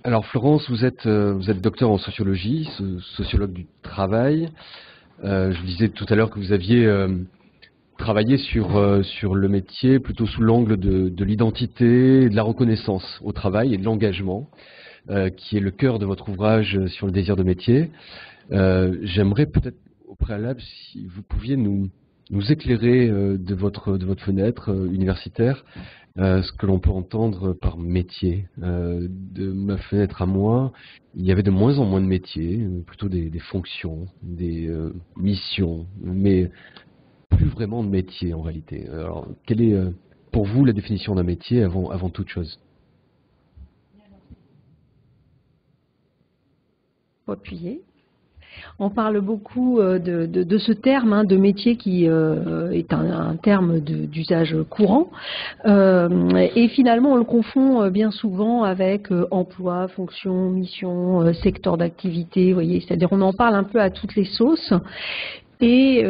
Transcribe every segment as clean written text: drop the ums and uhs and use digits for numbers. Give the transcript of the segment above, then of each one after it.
Alors Florence, vous êtes docteur en sociologie, sociologue du travail. Je vous disais tout à l'heure que vous aviez travaillé sur le métier plutôt sous l'angle de l'identité, et de la reconnaissance au travail et de l'engagement, qui est le cœur de votre ouvrage sur le désir de métier. J'aimerais peut-être au préalable si vous pouviez nous éclairer de votre fenêtre universitaire ce que l'on peut entendre par métier. De ma fenêtre à moi, il y avait de moins en moins de métiers, plutôt des fonctions, des missions, mais plus vraiment de métier en réalité. Alors, quelle est pour vous la définition d'un métier avant toute chose? Appuyer. On parle beaucoup de ce terme de métier qui est un terme d'usage courant et finalement on le confond bien souvent avec emploi, fonction, mission, secteur d'activité, voyez, c'est-à-dire on en parle un peu à toutes les sauces. Et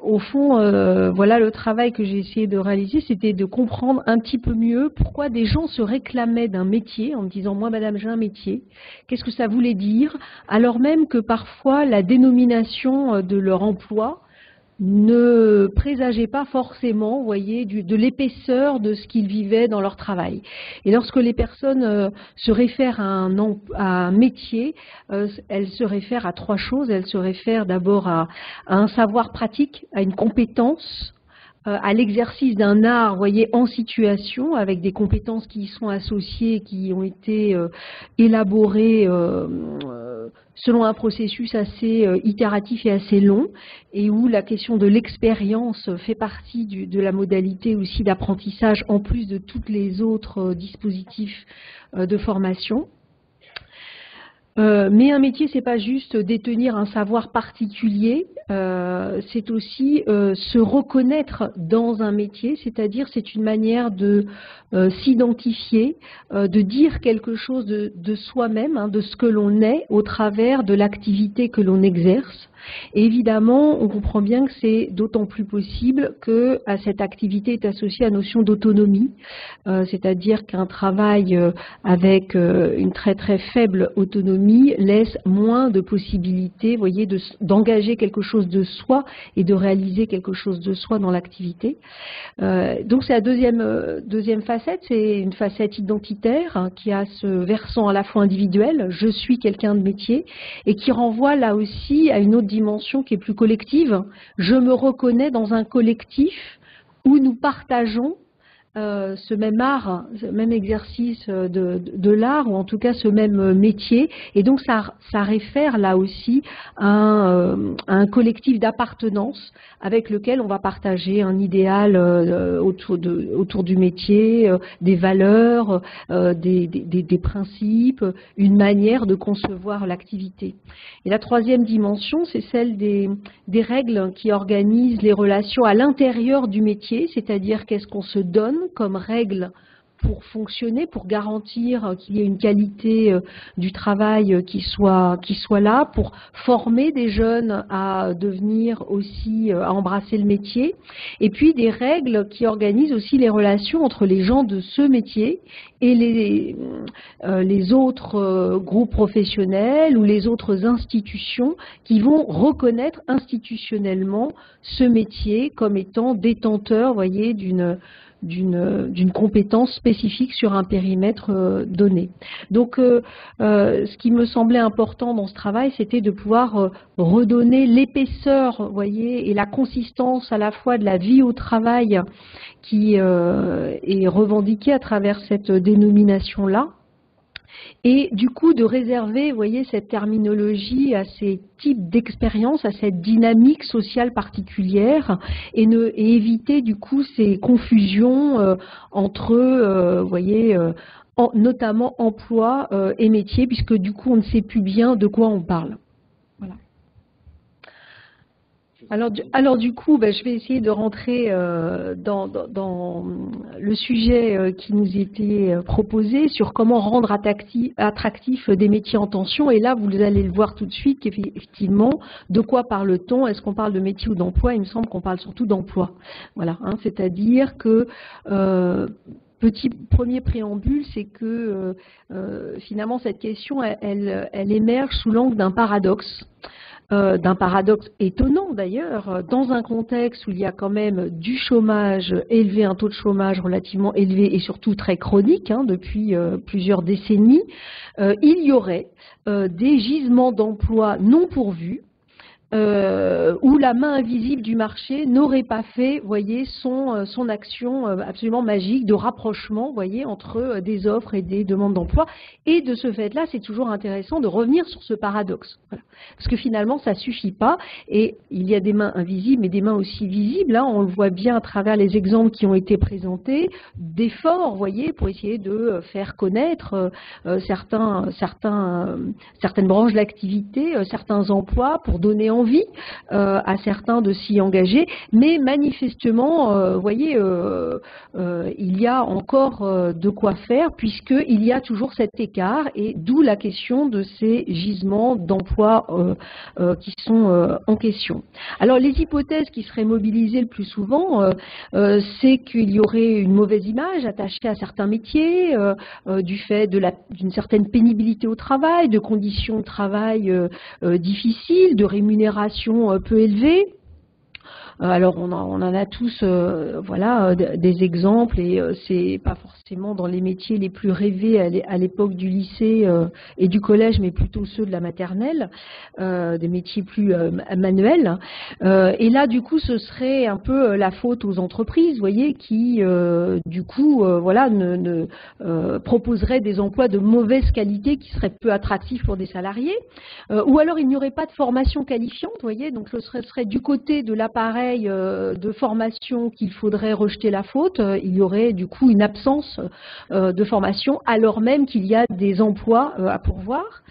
au fond, voilà le travail que j'ai essayé de réaliser, c'était de comprendre un petit peu mieux pourquoi des gens se réclamaient d'un métier en me disant « moi madame j'ai un métier », qu'est-ce que ça voulait dire, alors même que parfois la dénomination de leur emploi ne présageait pas forcément, vous voyez, de l'épaisseur de ce qu'ils vivaient dans leur travail. Et lorsque les personnes se réfèrent à un métier, elles se réfèrent à trois choses. Elles se réfèrent d'abord à un savoir pratique, à une compétence, à l'exercice d'un art, vous voyez, en situation, avec des compétences qui y sont associées, qui ont été élaborées selon un processus assez itératif et assez long, et où la question de l'expérience fait partie de la modalité aussi d'apprentissage, en plus de tous les autres dispositifs de formation. Mais un métier, c'est pas juste détenir un savoir particulier, c'est aussi se reconnaître dans un métier, c'est-à-dire c'est une manière de s'identifier, de dire quelque chose de soi-même, de ce que l'on est au travers de l'activité que l'on exerce. Et évidemment, on comprend bien que c'est d'autant plus possible que à cette activité est associée la notion d'autonomie, c'est-à-dire qu'un travail avec une très très faible autonomie laisse moins de possibilités, vous voyez, d'engager quelque chose de soi et de réaliser quelque chose de soi dans l'activité. Donc c'est la deuxième facette, c'est une facette identitaire qui a ce versant à la fois individuel, je suis quelqu'un de métier, et qui renvoie là aussi à une autre dimension qui est plus collective. Je me reconnais dans un collectif où nous partageons ce même art, ce même exercice de l'art, ou en tout cas ce même métier, et donc ça réfère là aussi à un collectif d'appartenance avec lequel on va partager un idéal autour du métier, des valeurs, des principes, une manière de concevoir l'activité. Et la troisième dimension, c'est celle des règles qui organisent les relations à l'intérieur du métier, c'est-à-dire qu'est-ce qu'on se donne comme règle pour fonctionner, pour garantir qu'il y ait une qualité du travail qui soit là, pour former des jeunes à devenir aussi, à embrasser le métier, et puis des règles qui organisent aussi les relations entre les gens de ce métier et les autres groupes professionnels ou les autres institutions qui vont reconnaître institutionnellement ce métier comme étant détenteur, vous voyez, d'une compétence spécifique sur un périmètre donné. Donc, ce qui me semblait important dans ce travail, c'était de pouvoir redonner l'épaisseur, vous voyez, et la consistance à la fois de la vie au travail qui est revendiquée à travers cette dénomination-là, et du coup de réserver, vous voyez, cette terminologie à ces types d'expériences, à cette dynamique sociale particulière, et éviter du coup ces confusions entre, vous voyez, notamment emploi et métier, puisque du coup on ne sait plus bien de quoi on parle. Voilà. Alors du coup, je vais essayer de rentrer dans le sujet qui nous était proposé sur comment rendre attractif des métiers en tension. Et là, vous allez le voir tout de suite qu'effectivement, de quoi parle-t-on? Est-ce qu'on parle de métier ou d'emploi? Il me semble qu'on parle surtout d'emploi. Voilà, c'est-à-dire que petit premier préambule, c'est que finalement cette question, elle émerge sous l'angle d'un paradoxe étonnant d'ailleurs, dans un contexte où il y a quand même du chômage élevé, un taux de chômage relativement élevé et surtout très chronique depuis plusieurs décennies, il y aurait des gisements d'emplois non pourvus, où la main invisible du marché n'aurait pas fait, voyez, son action absolument magique de rapprochement, voyez, entre des offres et des demandes d'emploi. Et de ce fait-là, c'est toujours intéressant de revenir sur ce paradoxe, voilà. Parce que finalement, ça suffit pas. Et il y a des mains invisibles, mais des mains aussi visibles. Là, on le voit bien à travers les exemples qui ont été présentés, d'efforts, voyez, pour essayer de faire connaître certaines branches d'activité, certains emplois, pour donner envie à certains de s'y engager, mais manifestement, vous voyez, il y a encore de quoi faire, puisqu'il y a toujours cet écart, et d'où la question de ces gisements d'emploi qui sont en question. Alors les hypothèses qui seraient mobilisées le plus souvent, c'est qu'il y aurait une mauvaise image attachée à certains métiers, du fait d'une certaine pénibilité au travail, de conditions de travail difficiles, de rémunération peu élevée. Alors on en a tous voilà, des exemples, et c'est pas forcément dans les métiers les plus rêvés à l'époque du lycée et du collège, mais plutôt ceux de la maternelle, des métiers plus manuels. Et là du coup ce serait un peu la faute aux entreprises, vous voyez, qui du coup voilà, proposeraient des emplois de mauvaise qualité qui seraient peu attractifs pour des salariés, ou alors il n'y aurait pas de formation qualifiante, vous voyez, donc ce serait du côté de l'appareil de formation qu'il faudrait rejeter la faute. Il y aurait du coup une absence de formation, alors même qu'il y a des emplois à pourvoir.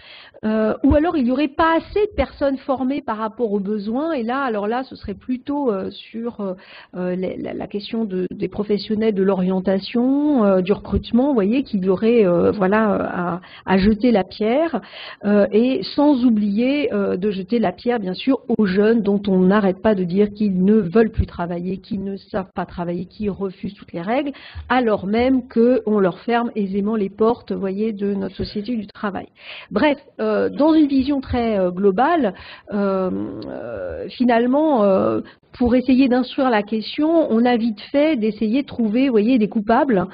Ou alors il n'y aurait pas assez de personnes formées par rapport aux besoins, et là, alors là, ce serait plutôt sur la question des professionnels de l'orientation, du recrutement, vous voyez, qu'il y aurait voilà, à jeter la pierre, et sans oublier de jeter la pierre, bien sûr, aux jeunes dont on n'arrête pas de dire qu'ils ne veulent plus travailler, qu'ils ne savent pas travailler, qu'ils refusent toutes les règles, alors même qu'on leur ferme aisément les portes, vous voyez, de notre société du travail. Bref, dans une vision très globale, finalement, pour essayer d'instruire la question, on a vite fait d'essayer de trouver, vous voyez, des coupables,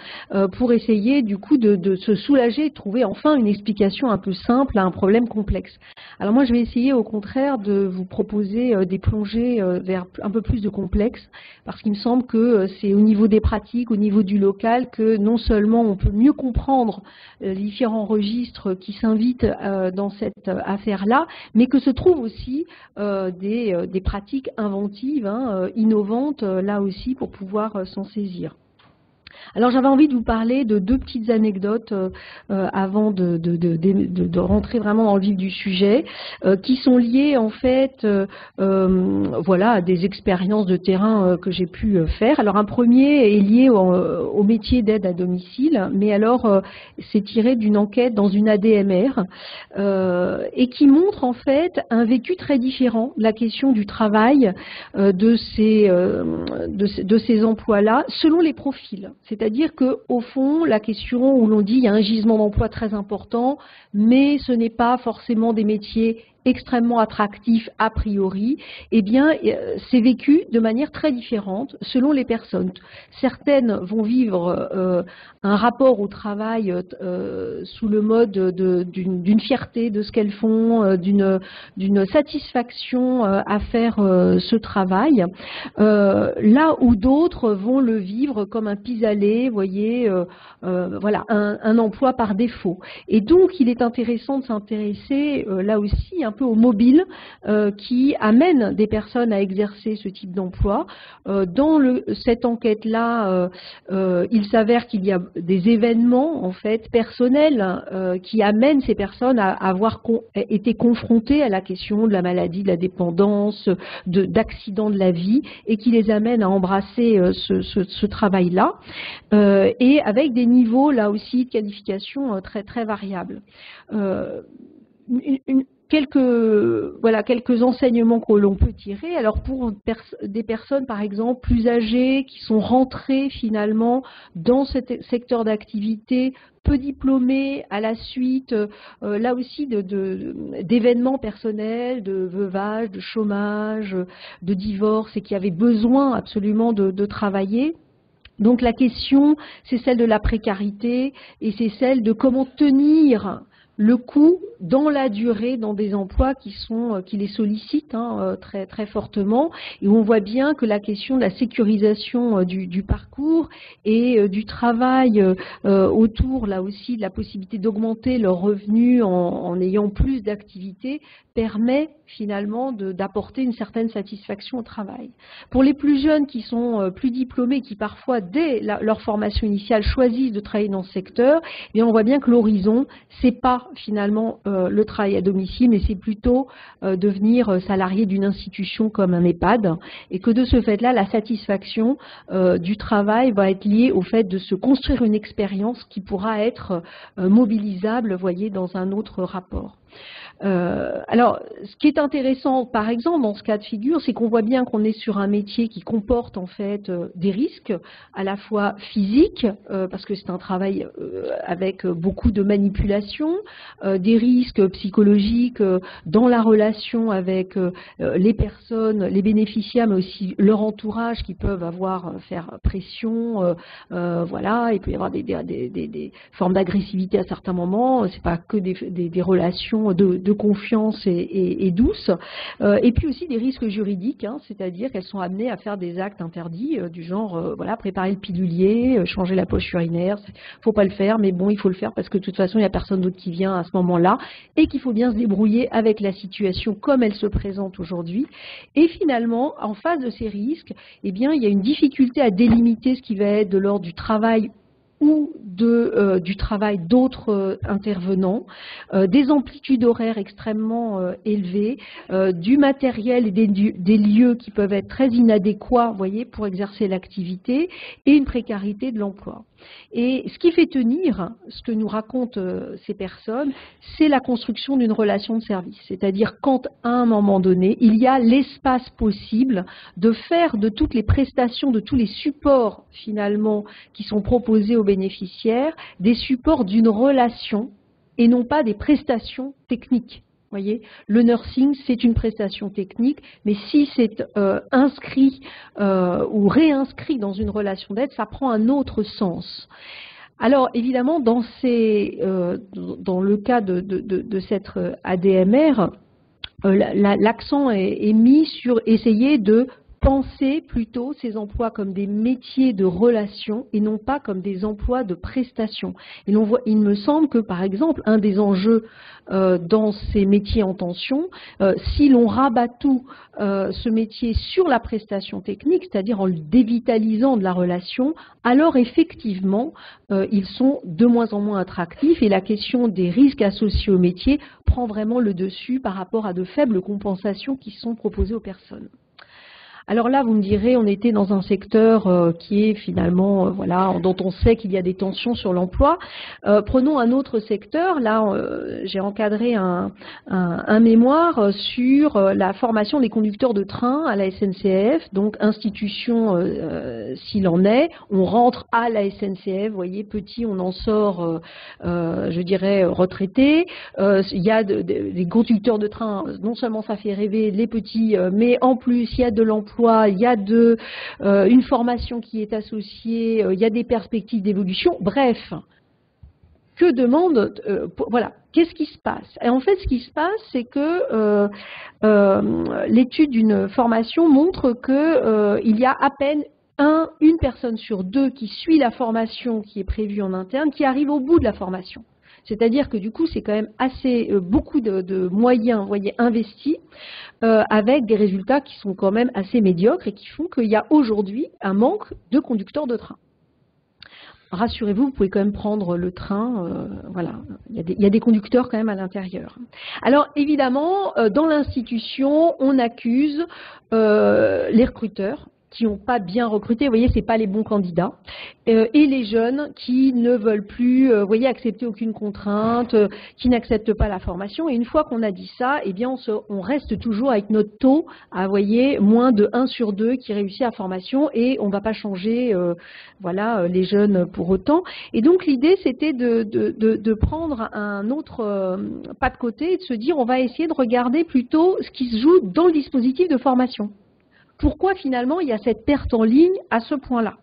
pour essayer du coup de se soulager, de trouver enfin une explication un peu simple à un problème complexe. Alors moi, je vais essayer au contraire de vous proposer des plongées vers un peu plus de complexe, parce qu'il me semble que c'est au niveau des pratiques, au niveau du local, que non seulement on peut mieux comprendre les différents registres qui s'invitent dans cette affaire-là, mais que se trouvent aussi des pratiques inventives, innovantes, là aussi, pour pouvoir s'en saisir. Alors j'avais envie de vous parler de deux petites anecdotes avant de rentrer vraiment dans le vif du sujet, qui sont liées en fait voilà, à des expériences de terrain que j'ai pu faire. Alors un premier est lié au métier d'aide à domicile, mais alors c'est tiré d'une enquête dans une ADMR et qui montre en fait un vécu très différent de la question du travail de ces emplois-là selon les profils. C'est-à-dire qu'au fond, la question où l'on dit il y a un gisement d'emploi très important, mais ce n'est pas forcément des métiers extrêmement attractifs a priori, eh bien, c'est vécu de manière très différente selon les personnes. Certaines vont vivre un rapport au travail sous le mode d'une fierté de ce qu'elles font, d'une satisfaction à faire ce travail, là où d'autres vont le vivre comme un pis-aller, vous voyez, voilà, un emploi par défaut. Et donc, il est intéressant de s'intéresser là aussi un peu aux mobiles qui amènent des personnes à exercer ce type d'emploi. Dans cette enquête-là, il s'avère qu'il y a des événements en fait personnels qui amènent ces personnes à avoir été confrontées à la question de la maladie, de la dépendance, d'accidents de la vie, et qui les amènent à embrasser ce travail-là, et avec des niveaux là aussi de qualification très très variables. quelques enseignements que l'on peut tirer. Alors pour des personnes par exemple plus âgées qui sont rentrées finalement dans ce secteur d'activité, peu diplômées à la suite, là aussi d'événements personnels, de veuvage, de chômage, de divorce et qui avaient besoin absolument de travailler. Donc la question, c'est celle de la précarité et c'est celle de comment tenir le coup dans la durée, dans des emplois qui les sollicitent très, très fortement. Et on voit bien que la question de la sécurisation du parcours et du travail autour, là aussi, de la possibilité d'augmenter leurs revenus en ayant plus d'activités permet finalement d'apporter une certaine satisfaction au travail. Pour les plus jeunes qui sont plus diplômés, qui parfois dès leur formation initiale choisissent de travailler dans ce secteur, et on voit bien que l'horizon, c'est pas finalement le travail à domicile, mais c'est plutôt devenir salarié d'une institution comme un EHPAD, et que de ce fait-là, la satisfaction du travail va être liée au fait de se construire une expérience qui pourra être mobilisable, vous voyez, dans un autre rapport. Alors, ce qui est intéressant, par exemple, dans ce cas de figure, c'est qu'on voit bien qu'on est sur un métier qui comporte en fait des risques, à la fois physiques, parce que c'est un travail avec beaucoup de manipulation, des risques psychologiques dans la relation avec les personnes, les bénéficiaires, mais aussi leur entourage qui peuvent faire pression, voilà, il peut y avoir des formes d'agressivité à certains moments, c'est pas que des relations de confiance et douce, et puis aussi des risques juridiques, c'est-à-dire qu'elles sont amenées à faire des actes interdits du genre voilà, préparer le pilulier, changer la poche urinaire, faut pas le faire, mais bon, il faut le faire parce que de toute façon il n'y a personne d'autre qui vient à ce moment-là, et qu'il faut bien se débrouiller avec la situation comme elle se présente aujourd'hui. Et finalement, en face de ces risques, eh bien, il y a une difficulté à délimiter ce qui va être de l'ordre du travail ou du travail d'autres intervenants, des amplitudes horaires extrêmement élevées, du matériel et des lieux qui peuvent être très inadéquats, vous voyez, pour exercer l'activité, et une précarité de l'emploi. Et ce qui fait tenir, ce que nous racontent ces personnes, c'est la construction d'une relation de service. C'est-à-dire quand, à un moment donné, il y a l'espace possible de faire de toutes les prestations, de tous les supports, finalement, qui sont proposés aux bénéficiaires, des supports d'une relation et non pas des prestations techniques. Voyez, le nursing, c'est une prestation technique, mais si c'est inscrit ou réinscrit dans une relation d'aide, ça prend un autre sens. Alors, évidemment, dans le cas de cette ADMR, l'accent est mis sur essayer de penser plutôt ces emplois comme des métiers de relation et non pas comme des emplois de prestation. Et il me semble que, par exemple, un des enjeux dans ces métiers en tension, si l'on rabat tout ce métier sur la prestation technique, c'est-à-dire en le dévitalisant de la relation, alors effectivement, ils sont de moins en moins attractifs et la question des risques associés au métier prend vraiment le dessus par rapport à de faibles compensations qui sont proposées aux personnes. Alors là, vous me direz, on était dans un secteur qui est finalement, voilà, dont on sait qu'il y a des tensions sur l'emploi. Prenons un autre secteur. Là, j'ai encadré un mémoire sur la formation des conducteurs de train à la SNCF, donc institution s'il en est. On rentre à la SNCF, vous voyez, petit, on en sort, je dirais, retraité. Il y a des conducteurs de train, non seulement ça fait rêver les petits, mais en plus, il y a de l'emploi. Il y a une formation qui est associée, il y a des perspectives d'évolution. Bref, que demande, voilà, qu'est-ce qui se passe? Et en fait, ce qui se passe, c'est que l'étude d'une formation montre qu'il y a à peine une personne sur deux qui suit la formation qui est prévue en interne, qui arrive au bout de la formation. C'est-à-dire que du coup, c'est quand même beaucoup de moyens, vous voyez, investis, avec des résultats qui sont quand même assez médiocres et qui font qu'il y a aujourd'hui un manque de conducteurs de train. Rassurez-vous, vous pouvez quand même prendre le train, voilà, il y a des conducteurs quand même à l'intérieur. Alors évidemment, dans l'institution, on accuse les recruteurs qui n'ont pas bien recruté, vous voyez, c'est pas les bons candidats, et les jeunes qui ne veulent plus, vous voyez, accepter aucune contrainte, qui n'acceptent pas la formation. Et une fois qu'on a dit ça, eh bien, on reste toujours avec notre taux, à, vous voyez, moins de 1 sur 2 qui réussit à la formation, et on ne va pas changer, voilà, les jeunes pour autant. Et donc l'idée, c'était de prendre un autre pas de côté et de se dire, on va essayer de regarder plutôt ce qui se joue dans le dispositif de formation. Pourquoi finalement il y a cette perte en ligne à ce point-là?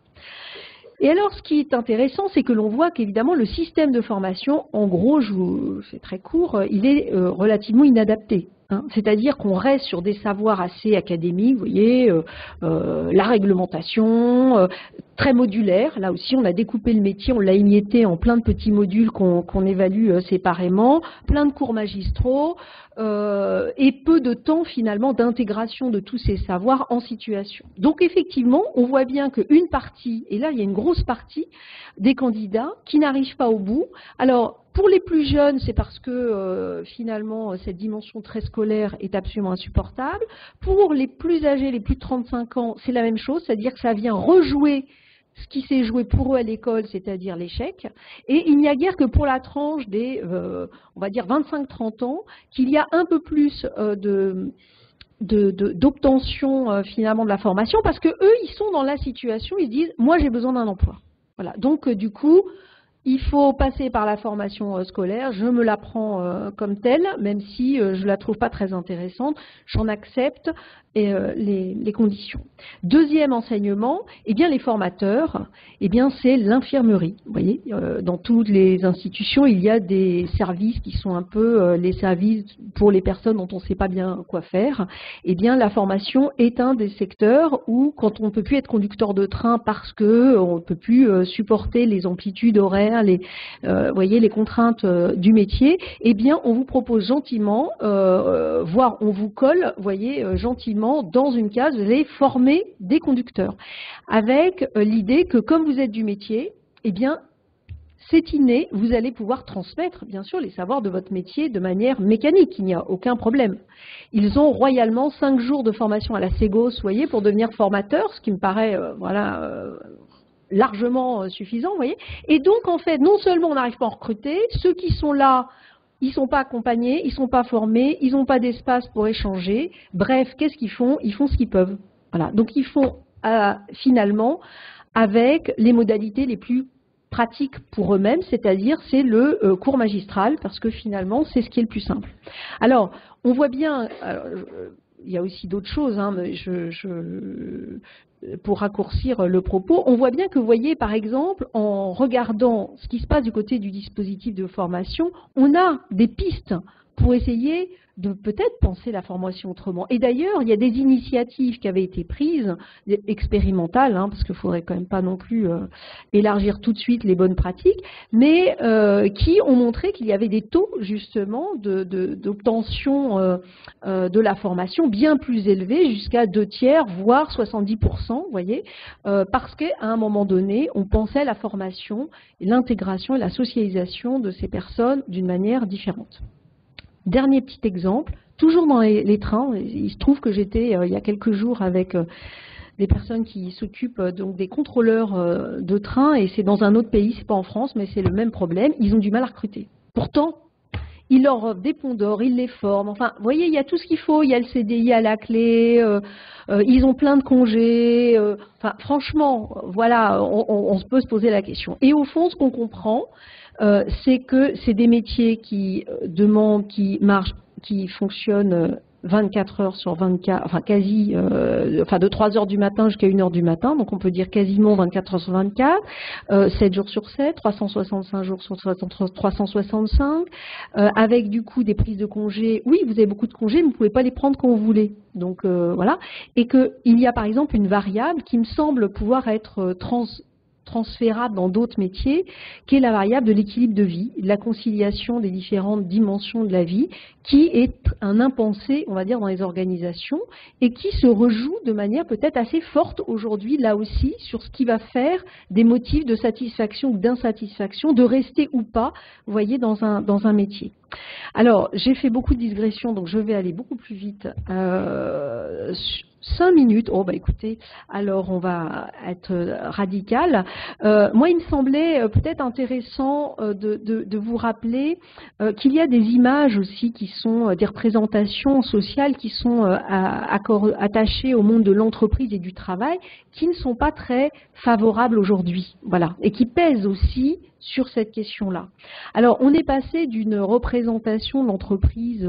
Et alors ce qui est intéressant, c'est que l'on voit qu'évidemment le système de formation, en gros, je vous fais très court, il est relativement inadapté. C'est-à-dire qu'on reste sur des savoirs assez académiques, vous voyez, la réglementation, très modulaire. Là aussi, on a découpé le métier, on l'a émietté en plein de petits modules qu'on évalue séparément, plein de cours magistraux, et peu de temps finalement d'intégration de tous ces savoirs en situation. Donc effectivement, on voit bien qu'une partie, et là il y a une grosse partie des candidats qui n'arrivent pas au bout. Alors, pour les plus jeunes, c'est parce que finalement cette dimension très scolaire est absolument insupportable. Pour les plus âgés, les plus de 35 ans, c'est la même chose, c'est-à-dire que ça vient rejouer ce qui s'est joué pour eux à l'école, c'est-à-dire l'échec. Et il n'y a guère que pour la tranche des, on va dire, 25-30 ans, qu'il y a un peu plus d'obtention finalement de la formation, parce que eux, ils sont dans la situation, ils disent, moi j'ai besoin d'un emploi. Voilà. Donc du coup, il faut passer par la formation scolaire, je me la prends comme telle, même si je ne la trouve pas très intéressante, j'en accepte les conditions. Deuxième enseignement, eh bien les formateurs, eh bien c'est l'infirmerie. Vous voyez, dans toutes les institutions, il y a des services qui sont un peu les services pour les personnes dont on ne sait pas bien quoi faire. Eh bien la formation est un des secteurs où, quand on ne peut plus être conducteur de train parce qu'on ne peut plus supporter les amplitudes horaires, voyez, les contraintes du métier, eh bien on vous propose gentiment, voire on vous colle, voyez, gentiment dans une case, vous allez former des conducteurs, avec l'idée que comme vous êtes du métier, eh bien c'est inné, vous allez pouvoir transmettre bien sûr les savoirs de votre métier de manière mécanique, il n'y a aucun problème. Ils ont royalement 5 jours de formation à la Ségos, voyez, pour devenir formateurs, ce qui me paraît voilà, largement suffisant, vous voyez. Et donc en fait, non seulement on n'arrive pas à en recruter, ceux qui sont là, ils ne sont pas accompagnés, ils ne sont pas formés, ils n'ont pas d'espace pour échanger. Bref, qu'est-ce qu'ils font? Ils font ce qu'ils peuvent. Voilà. Donc ils font finalement avec les modalités les plus pratiques pour eux-mêmes, c'est-à-dire c'est le cours magistral, parce que finalement c'est ce qui est le plus simple. Alors, on voit bien, il y a aussi d'autres choses, hein, mais pour raccourcir le propos, on voit bien que, vous voyez, par exemple, en regardant ce qui se passe du côté du dispositif de formation, on a des pistes pour essayer de peut-être penser la formation autrement. Et d'ailleurs, il y a des initiatives qui avaient été prises, expérimentales, hein, parce qu'il ne faudrait quand même pas non plus élargir tout de suite les bonnes pratiques, mais qui ont montré qu'il y avait des taux justement d'obtention de la formation bien plus élevés, jusqu'à 2/3, voire 70%, vous voyez, parce qu'à un moment donné, on pensait la formation, l'intégration et la socialisation de ces personnes d'une manière différente. Dernier petit exemple, toujours dans les trains, il se trouve que j'étais il y a quelques jours avec des personnes qui s'occupent donc des contrôleurs de train, et c'est dans un autre pays, c'est pas en France, mais c'est le même problème, ils ont du mal à recruter. Pourtant, ils leur offrent des ponts d'or, ils les forment, enfin, vous voyez, il y a tout ce qu'il faut, il y a le CDI à la clé, ils ont plein de congés, enfin, franchement, voilà, on peut se poser la question. Et au fond, ce qu'on comprend, c'est que c'est des métiers qui demandent, qui marchent, qui fonctionnent 24 heures sur 24, enfin quasi, enfin de 3 heures du matin jusqu'à 1 heure du matin, donc on peut dire quasiment 24 heures sur 24, 7 jours sur 7, 365 jours sur 365, avec du coup des prises de congés. Oui, vous avez beaucoup de congés, mais vous ne pouvez pas les prendre quand vous voulez. Donc voilà, et qu'il y a par exemple une variable qui me semble pouvoir être transférable dans d'autres métiers, qui est la variable de l'équilibre de vie, de la conciliation des différentes dimensions de la vie, qui est un impensé, on va dire, dans les organisations, et qui se rejoue de manière peut-être assez forte aujourd'hui, là aussi, sur ce qui va faire des motifs de satisfaction ou d'insatisfaction, de rester ou pas, vous voyez, dans un métier. Alors, j'ai fait beaucoup de digressions, donc je vais aller beaucoup plus vite 5 minutes. Oh bah écoutez, alors on va être radical. Moi, il me semblait peut-être intéressant de vous rappeler qu'il y a des images aussi qui sont des représentations sociales qui sont attachées au monde de l'entreprise et du travail, qui ne sont pas très favorables aujourd'hui, voilà, et qui pèsent aussi sur cette question-là. Alors, on est passé d'une représentation de l'entreprise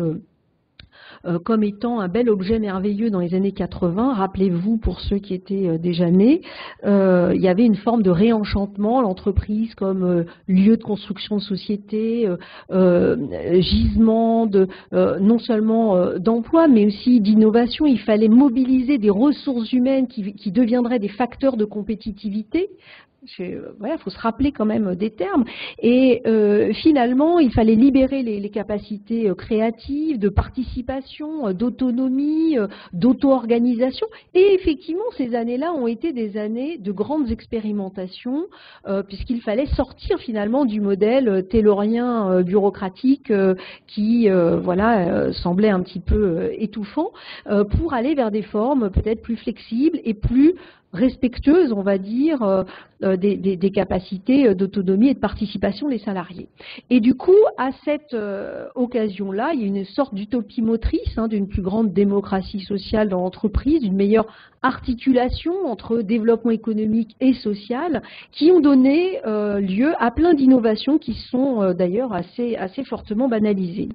comme étant un bel objet merveilleux dans les années 80. Rappelez-vous, pour ceux qui étaient déjà nés, il y avait une forme de réenchantement, l'entreprise comme lieu de construction de société, gisement non seulement d'emploi, mais aussi d'innovation. Il fallait mobiliser des ressources humaines qui deviendraient des facteurs de compétitivité. Voilà, faut se rappeler quand même des termes. Et finalement, il fallait libérer les capacités créatives, de participation, d'autonomie, d'auto-organisation. Et effectivement, ces années-là ont été des années de grandes expérimentations, puisqu'il fallait sortir finalement du modèle taylorien bureaucratique qui semblait un petit peu étouffant, pour aller vers des formes peut-être plus flexibles et plus respectueuse, on va dire, des capacités d'autonomie et de participation des salariés. Et du coup, à cette occasion-là, il y a une sorte d'utopie motrice, d'une plus grande démocratie sociale dans l'entreprise, d'une meilleure articulation entre développement économique et social, qui ont donné lieu à plein d'innovations qui sont d'ailleurs assez fortement banalisées.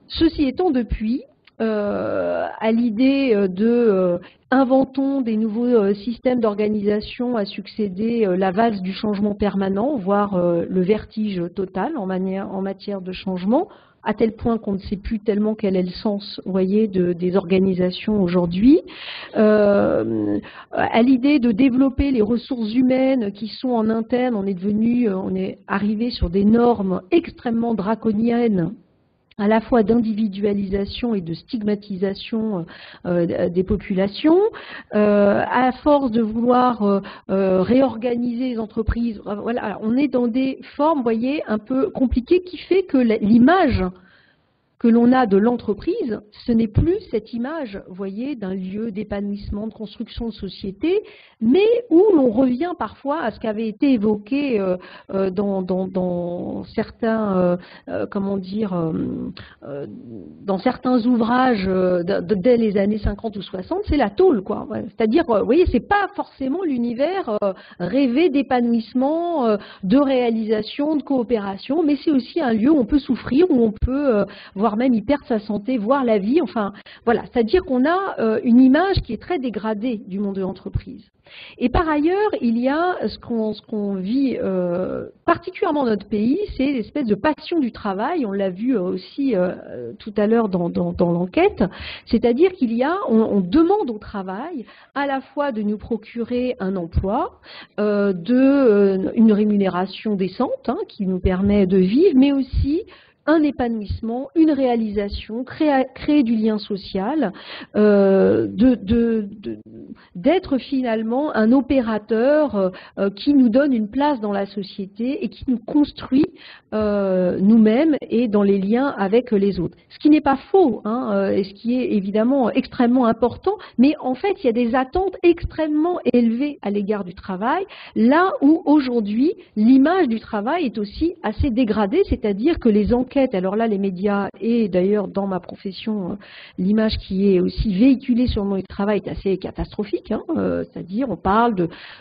Ceci étant, depuis, à l'idée de inventons des nouveaux systèmes d'organisation a succédé la valse du changement permanent, voire le vertige total en matière de changement, à tel point qu'on ne sait plus tellement quel est le sens, vous voyez, des organisations aujourd'hui. À l'idée de développer les ressources humaines qui sont en interne, on est arrivé sur des normes extrêmement draconiennes, à la fois d'individualisation et de stigmatisation des populations. À force de vouloir réorganiser les entreprises, voilà, on est dans des formes, vous voyez, un peu compliquées, qui fait que l'image que l'on a de l'entreprise, ce n'est plus cette image, vous voyez, d'un lieu d'épanouissement, de construction de société, mais où l'on revient parfois à ce qui avait été évoqué dans certains, dans certains ouvrages dès les années 50 ou 60, c'est la tôle, quoi. C'est-à-dire, vous voyez, c'est pas forcément l'univers rêvé d'épanouissement, de réalisation, de coopération, mais c'est aussi un lieu où on peut souffrir, où on peut voire même y perdre sa santé, voire la vie. Enfin, voilà, c'est-à-dire qu'on a une image qui est très dégradée du monde de l'entreprise. Et par ailleurs, il y a ce qu'on vit particulièrement dans notre pays, c'est l'espèce de passion du travail. On l'a vu aussi tout à l'heure dans l'enquête, c'est-à-dire on demande au travail à la fois de nous procurer un emploi, une rémunération décente qui nous permet de vivre, mais aussi un épanouissement, une réalisation, créer du lien social, d'être finalement un opérateur qui nous donne une place dans la société et qui nous construit nous-mêmes et dans les liens avec les autres. Ce qui n'est pas faux, et ce qui est évidemment extrêmement important, mais en fait, il y a des attentes extrêmement élevées à l'égard du travail, là où aujourd'hui, l'image du travail est aussi assez dégradée, c'est-à-dire que les enquêtes, alors là, les médias et d'ailleurs dans ma profession, l'image qui est aussi véhiculée sur le monde du travail est assez catastrophique, c'est-à-dire on parle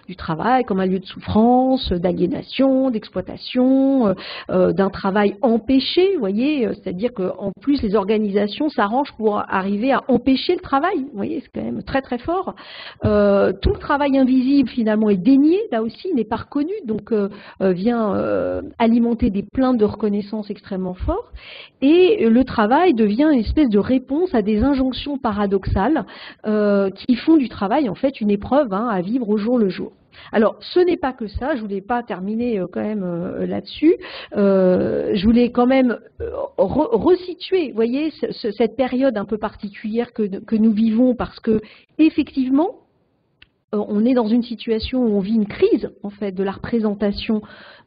du travail comme un lieu de souffrance, d'aliénation, d'exploitation, d'un travail empêché, vous voyez, c'est-à-dire qu'en plus les organisations s'arrangent pour arriver à empêcher le travail, vous voyez, c'est quand même très très fort. Tout le travail invisible finalement est dénié, là aussi, n'est pas reconnu, donc vient alimenter des plaintes de reconnaissance extrêmement fortes. Et le travail devient une espèce de réponse à des injonctions paradoxales qui font du travail en fait une épreuve à vivre au jour le jour. Alors, ce n'est pas que ça, je voulais pas terminer quand même là-dessus, je voulais quand même resituer, vous voyez, cette période un peu particulière que nous vivons, parce que effectivement, on est dans une situation où on vit une crise en fait de la représentation,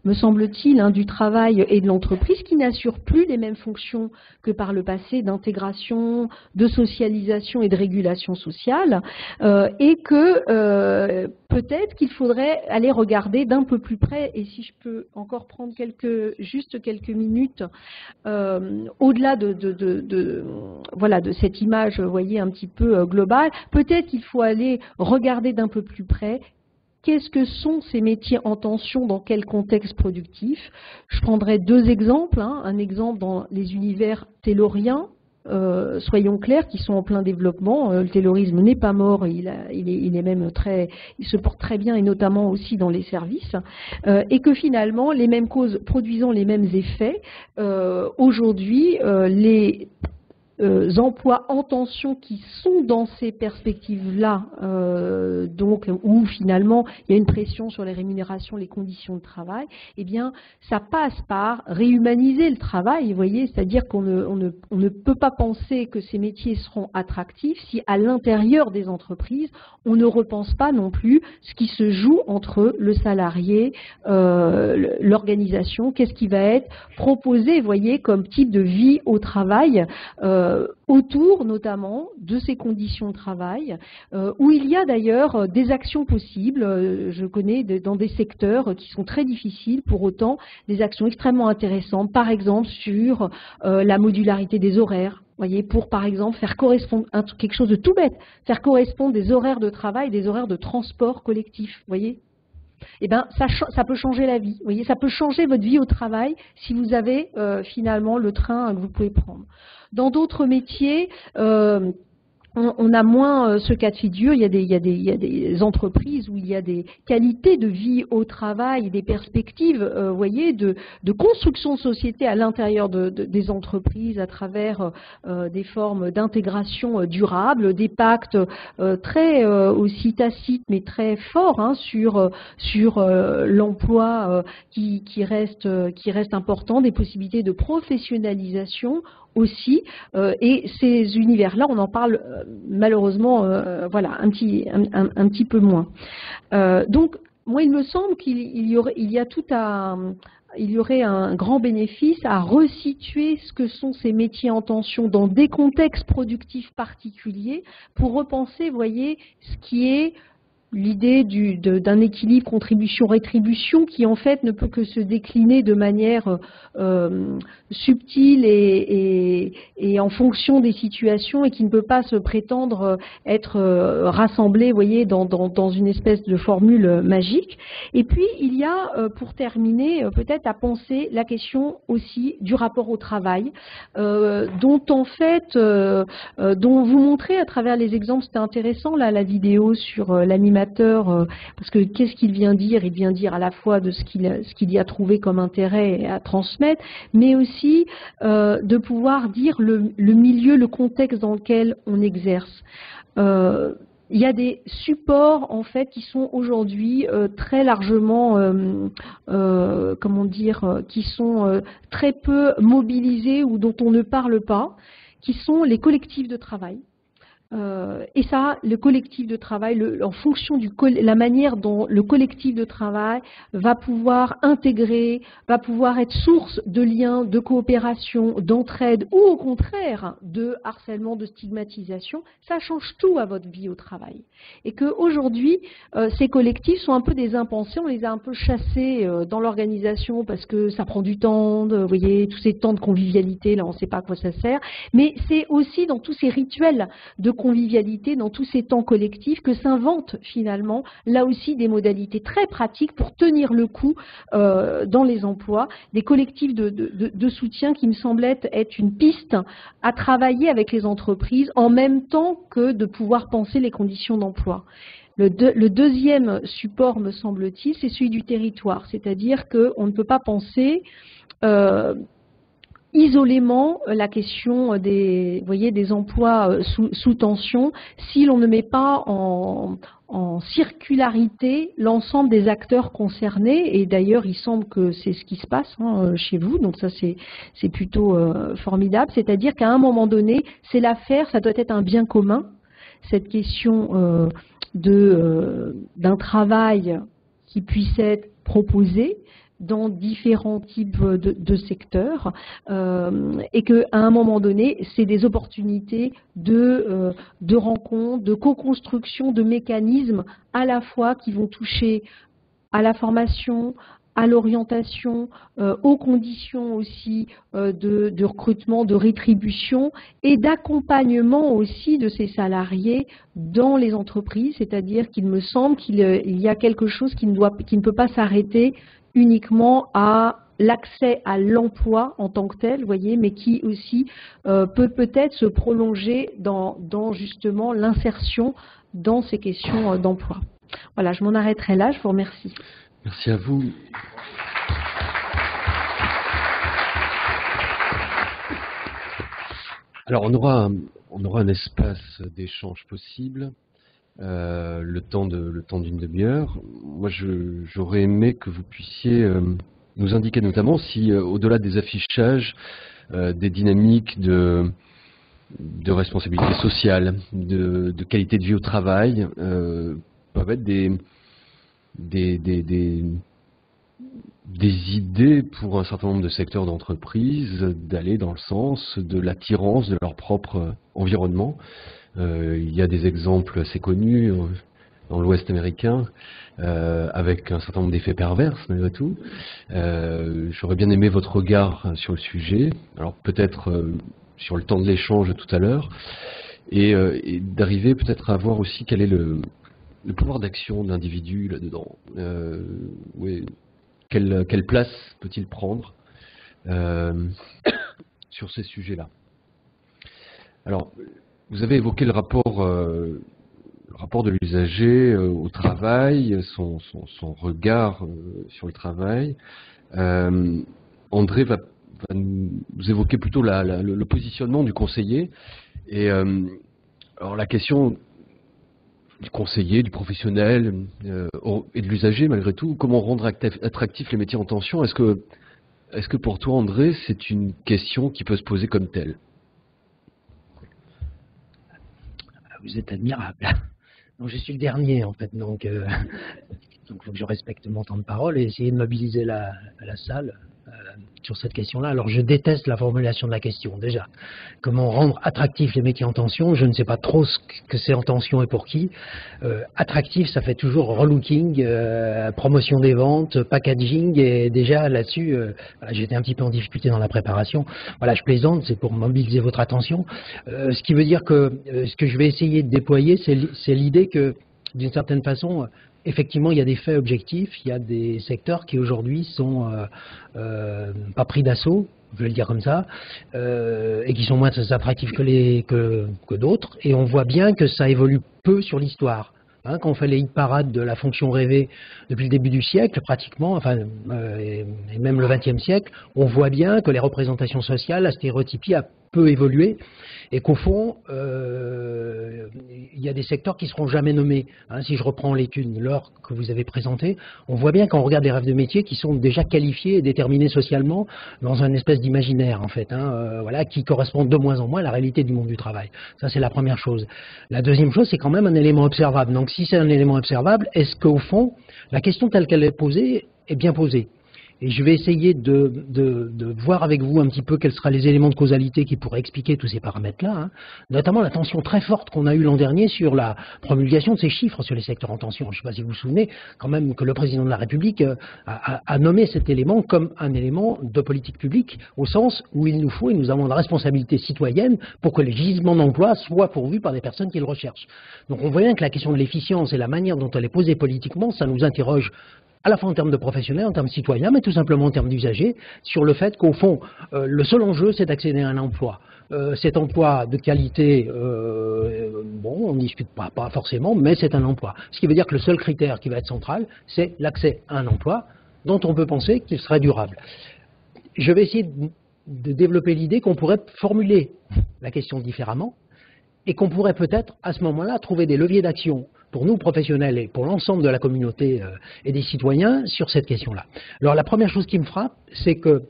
me semble-t-il, du travail et de l'entreprise, qui n'assure plus les mêmes fonctions que par le passé d'intégration, de socialisation et de régulation sociale, et que peut-être qu'il faudrait aller regarder d'un peu plus près, et si je peux encore prendre juste quelques minutes, au-delà voilà, de cette image, vous voyez, un petit peu globale, peut-être qu'il faut aller regarder d'un peu plus près qu'est-ce que sont ces métiers en tension, dans quel contexte productif. Je prendrai deux exemples, un exemple dans les univers tayloriens, soyons clairs, qui sont en plein développement. Le taylorisme n'est pas mort, il est même il se porte très bien, et notamment aussi dans les services, et que finalement les mêmes causes produisant les mêmes effets, aujourd'hui les emplois en tension qui sont dans ces perspectives-là, donc où finalement il y a une pression sur les rémunérations, les conditions de travail, eh bien ça passe par réhumaniser le travail, vous voyez, c'est-à-dire qu'on ne peut pas penser que ces métiers seront attractifs si à l'intérieur des entreprises on ne repense pas non plus ce qui se joue entre le salarié, l'organisation, qu'est-ce qui va être proposé, vous voyez, comme type de vie au travail, autour notamment de ces conditions de travail, où il y a d'ailleurs des actions possibles. Je connais dans des secteurs qui sont très difficiles, pour autant des actions extrêmement intéressantes, par exemple sur la modularité des horaires. Voyez, pour par exemple faire correspondre quelque chose de tout bête, faire correspondre des horaires de travail, des horaires de transport collectif. Voyez. Eh ben, ça peut changer la vie. Vous voyez, ça peut changer votre vie au travail si vous avez finalement le train que vous pouvez prendre. Dans d'autres métiers, on a moins ce cas de figure. Il y a des entreprises où il y a des qualités de vie au travail, des perspectives, voyez, de construction de société à l'intérieur des entreprises à travers des formes d'intégration durable, des pactes très aussi tacites mais très forts sur l'emploi qui reste important, des possibilités de professionnalisation aussi, et ces univers-là, on en parle malheureusement, voilà, un petit peu moins. Donc, moi, il me semble qu'il y aurait un grand bénéfice à resituer ce que sont ces métiers en tension dans des contextes productifs particuliers, pour repenser, vous voyez, ce qui est l'idée d'un équilibre contribution-rétribution qui en fait ne peut que se décliner de manière subtile et en fonction des situations, et qui ne peut pas se prétendre être rassemblé, vous voyez, dans une espèce de formule magique. Et puis il y a, pour terminer, peut-être à penser la question aussi du rapport au travail, dont en fait, dont vous montrez à travers les exemples. C'était intéressant là, la vidéo sur l'animateur, parce que qu'est-ce qu'il vient dire? Il vient dire à la fois de ce qu'il y a trouvé comme intérêt à transmettre, mais aussi de pouvoir dire le milieu, le contexte dans lequel on exerce. Il y a des supports en fait qui sont aujourd'hui très largement, comment dire, qui sont très peu mobilisés ou dont on ne parle pas, qui sont les collectifs de travail. Et ça, le collectif de travail, en fonction la manière dont le collectif de travail va pouvoir intégrer, va pouvoir être source de liens, de coopération, d'entraide, ou au contraire de harcèlement, de stigmatisation, ça change tout à votre vie au travail. Et qu'aujourd'hui, ces collectifs sont un peu des impensés, on les a un peu chassés dans l'organisation parce que ça prend du temps, vous voyez, tous ces temps de convivialité, là on ne sait pas à quoi ça sert, mais c'est aussi dans tous ces rituels de convivialité, dans tous ces temps collectifs, que s'inventent finalement là aussi des modalités très pratiques pour tenir le coup dans les emplois, des collectifs de soutien qui me semblent être une piste à travailler avec les entreprises en même temps que de pouvoir penser les conditions d'emploi. Le deuxième support, me semble-t-il, c'est celui du territoire, c'est-à-dire qu'on ne peut pas penser isolément la question des emplois sous tension si l'on ne met pas en circularité l'ensemble des acteurs concernés. Et d'ailleurs, il semble que c'est ce qui se passe chez vous, donc ça c'est plutôt formidable. C'est-à-dire qu'à un moment donné, c'est l'affaire, ça doit être un bien commun, cette question d'un travail qui puisse être proposé dans différents types de secteurs et qu'à un moment donné, c'est des opportunités de rencontres, de co-construction de mécanismes à la fois qui vont toucher à la formation, à l'orientation, aux conditions aussi de recrutement, de rétribution et d'accompagnement aussi de ces salariés dans les entreprises, c'est-à-dire qu'il me semble qu'il y a quelque chose qui ne peut pas s'arrêter uniquement à l'accès à l'emploi en tant que tel, vous voyez, mais qui aussi peut peut-être se prolonger dans justement l'insertion dans ces questions d'emploi. Voilà, je m'en arrêterai là, je vous remercie. Merci à vous. Alors, on aura un espace d'échange possible, le temps d'une demi-heure. Moi, j'aurais aimé que vous puissiez nous indiquer notamment si, au-delà des affichages, des dynamiques de responsabilité sociale, de qualité de vie au travail, peuvent être des idées pour un certain nombre de secteurs d'entreprise d'aller dans le sens de l'attirance de leur propre environnement. Il y a des exemples assez connus dans l'Ouest américain avec un certain nombre d'effets pervers malgré tout. J'aurais bien aimé votre regard sur le sujet, alors peut-être sur le temps de l'échange tout à l'heure, et d'arriver peut-être à voir aussi quel est le pouvoir d'action de l'individu là-dedans. Quelle place peut-il prendre sur ces sujets-là? Alors, vous avez évoqué le rapport de l'usager au travail, son regard sur le travail. André va nous évoquer plutôt le positionnement du conseiller. Et alors la question du conseiller, du professionnel et de l'usager, malgré tout, comment rendre attractifs les métiers en tension? Est-ce que pour toi, André, c'est une question qui peut se poser comme telle? Vous êtes admirable. Donc, je suis le dernier, en fait, donc il faut que je respecte mon temps de parole et essayer de mobiliser la salle sur cette question-là. Alors, je déteste la formulation de la question, déjà. Comment rendre attractifs les métiers en tension? Je ne sais pas trop ce que c'est en tension et pour qui. Attractif, ça fait toujours relooking, promotion des ventes, packaging, et déjà là-dessus, j'étais un petit peu en difficulté dans la préparation. Voilà, je plaisante, c'est pour mobiliser votre attention. Ce qui veut dire que ce que je vais essayer de déployer, c'est l'idée que, d'une certaine façon, effectivement, il y a des faits objectifs, il y a des secteurs qui aujourd'hui sont pas pris d'assaut, je vais le dire comme ça, et qui sont moins attractifs que d'autres, et on voit bien que ça évolue peu sur l'histoire. Quand on fait les hit parades de la fonction rêvée depuis le début du siècle, pratiquement, et même le XXe siècle, on voit bien que les représentations sociales, la stéréotypie a peu évolué, et qu'au fond, il y a des secteurs qui ne seront jamais nommés. Si je reprends l'étude LOR que vous avez présentée, on voit bien quand on regarde les rêves de métiers qui sont déjà qualifiés et déterminés socialement dans une espèce d'imaginaire, en fait, qui correspond de moins en moins à la réalité du monde du travail. Ça, c'est la première chose. La deuxième chose, c'est quand même un élément observable. Donc, si c'est un élément observable, est-ce qu'au fond, la question telle qu'elle est posée est bien posée? Et je vais essayer de voir avec vous un petit peu quels seraient les éléments de causalité qui pourraient expliquer tous ces paramètres-là, notamment la tension très forte qu'on a eue l'an dernier sur la promulgation de ces chiffres sur les secteurs en tension. Je ne sais pas si vous vous souvenez quand même que le président de la République a nommé cet élément comme un élément de politique publique, au sens où il nous avons une responsabilité citoyenne pour que les gisements d'emploi soient pourvus par des personnes qui le recherchent. Donc on voit bien que la question de l'efficience et la manière dont elle est posée politiquement, ça nous interroge à la fois en termes de professionnels, en termes citoyens, mais tout simplement en termes d'usagers, sur le fait qu'au fond, le seul enjeu, c'est d'accéder à un emploi. Cet emploi de qualité, on ne discute pas forcément, mais c'est un emploi. Ce qui veut dire que le seul critère qui va être central, c'est l'accès à un emploi dont on peut penser qu'il serait durable. Je vais essayer de développer l'idée qu'on pourrait formuler la question différemment et qu'on pourrait peut-être, à ce moment-là, trouver des leviers d'action pour nous, professionnels, et pour l'ensemble de la communauté et des citoyens sur cette question-là. Alors, la première chose qui me frappe, c'est que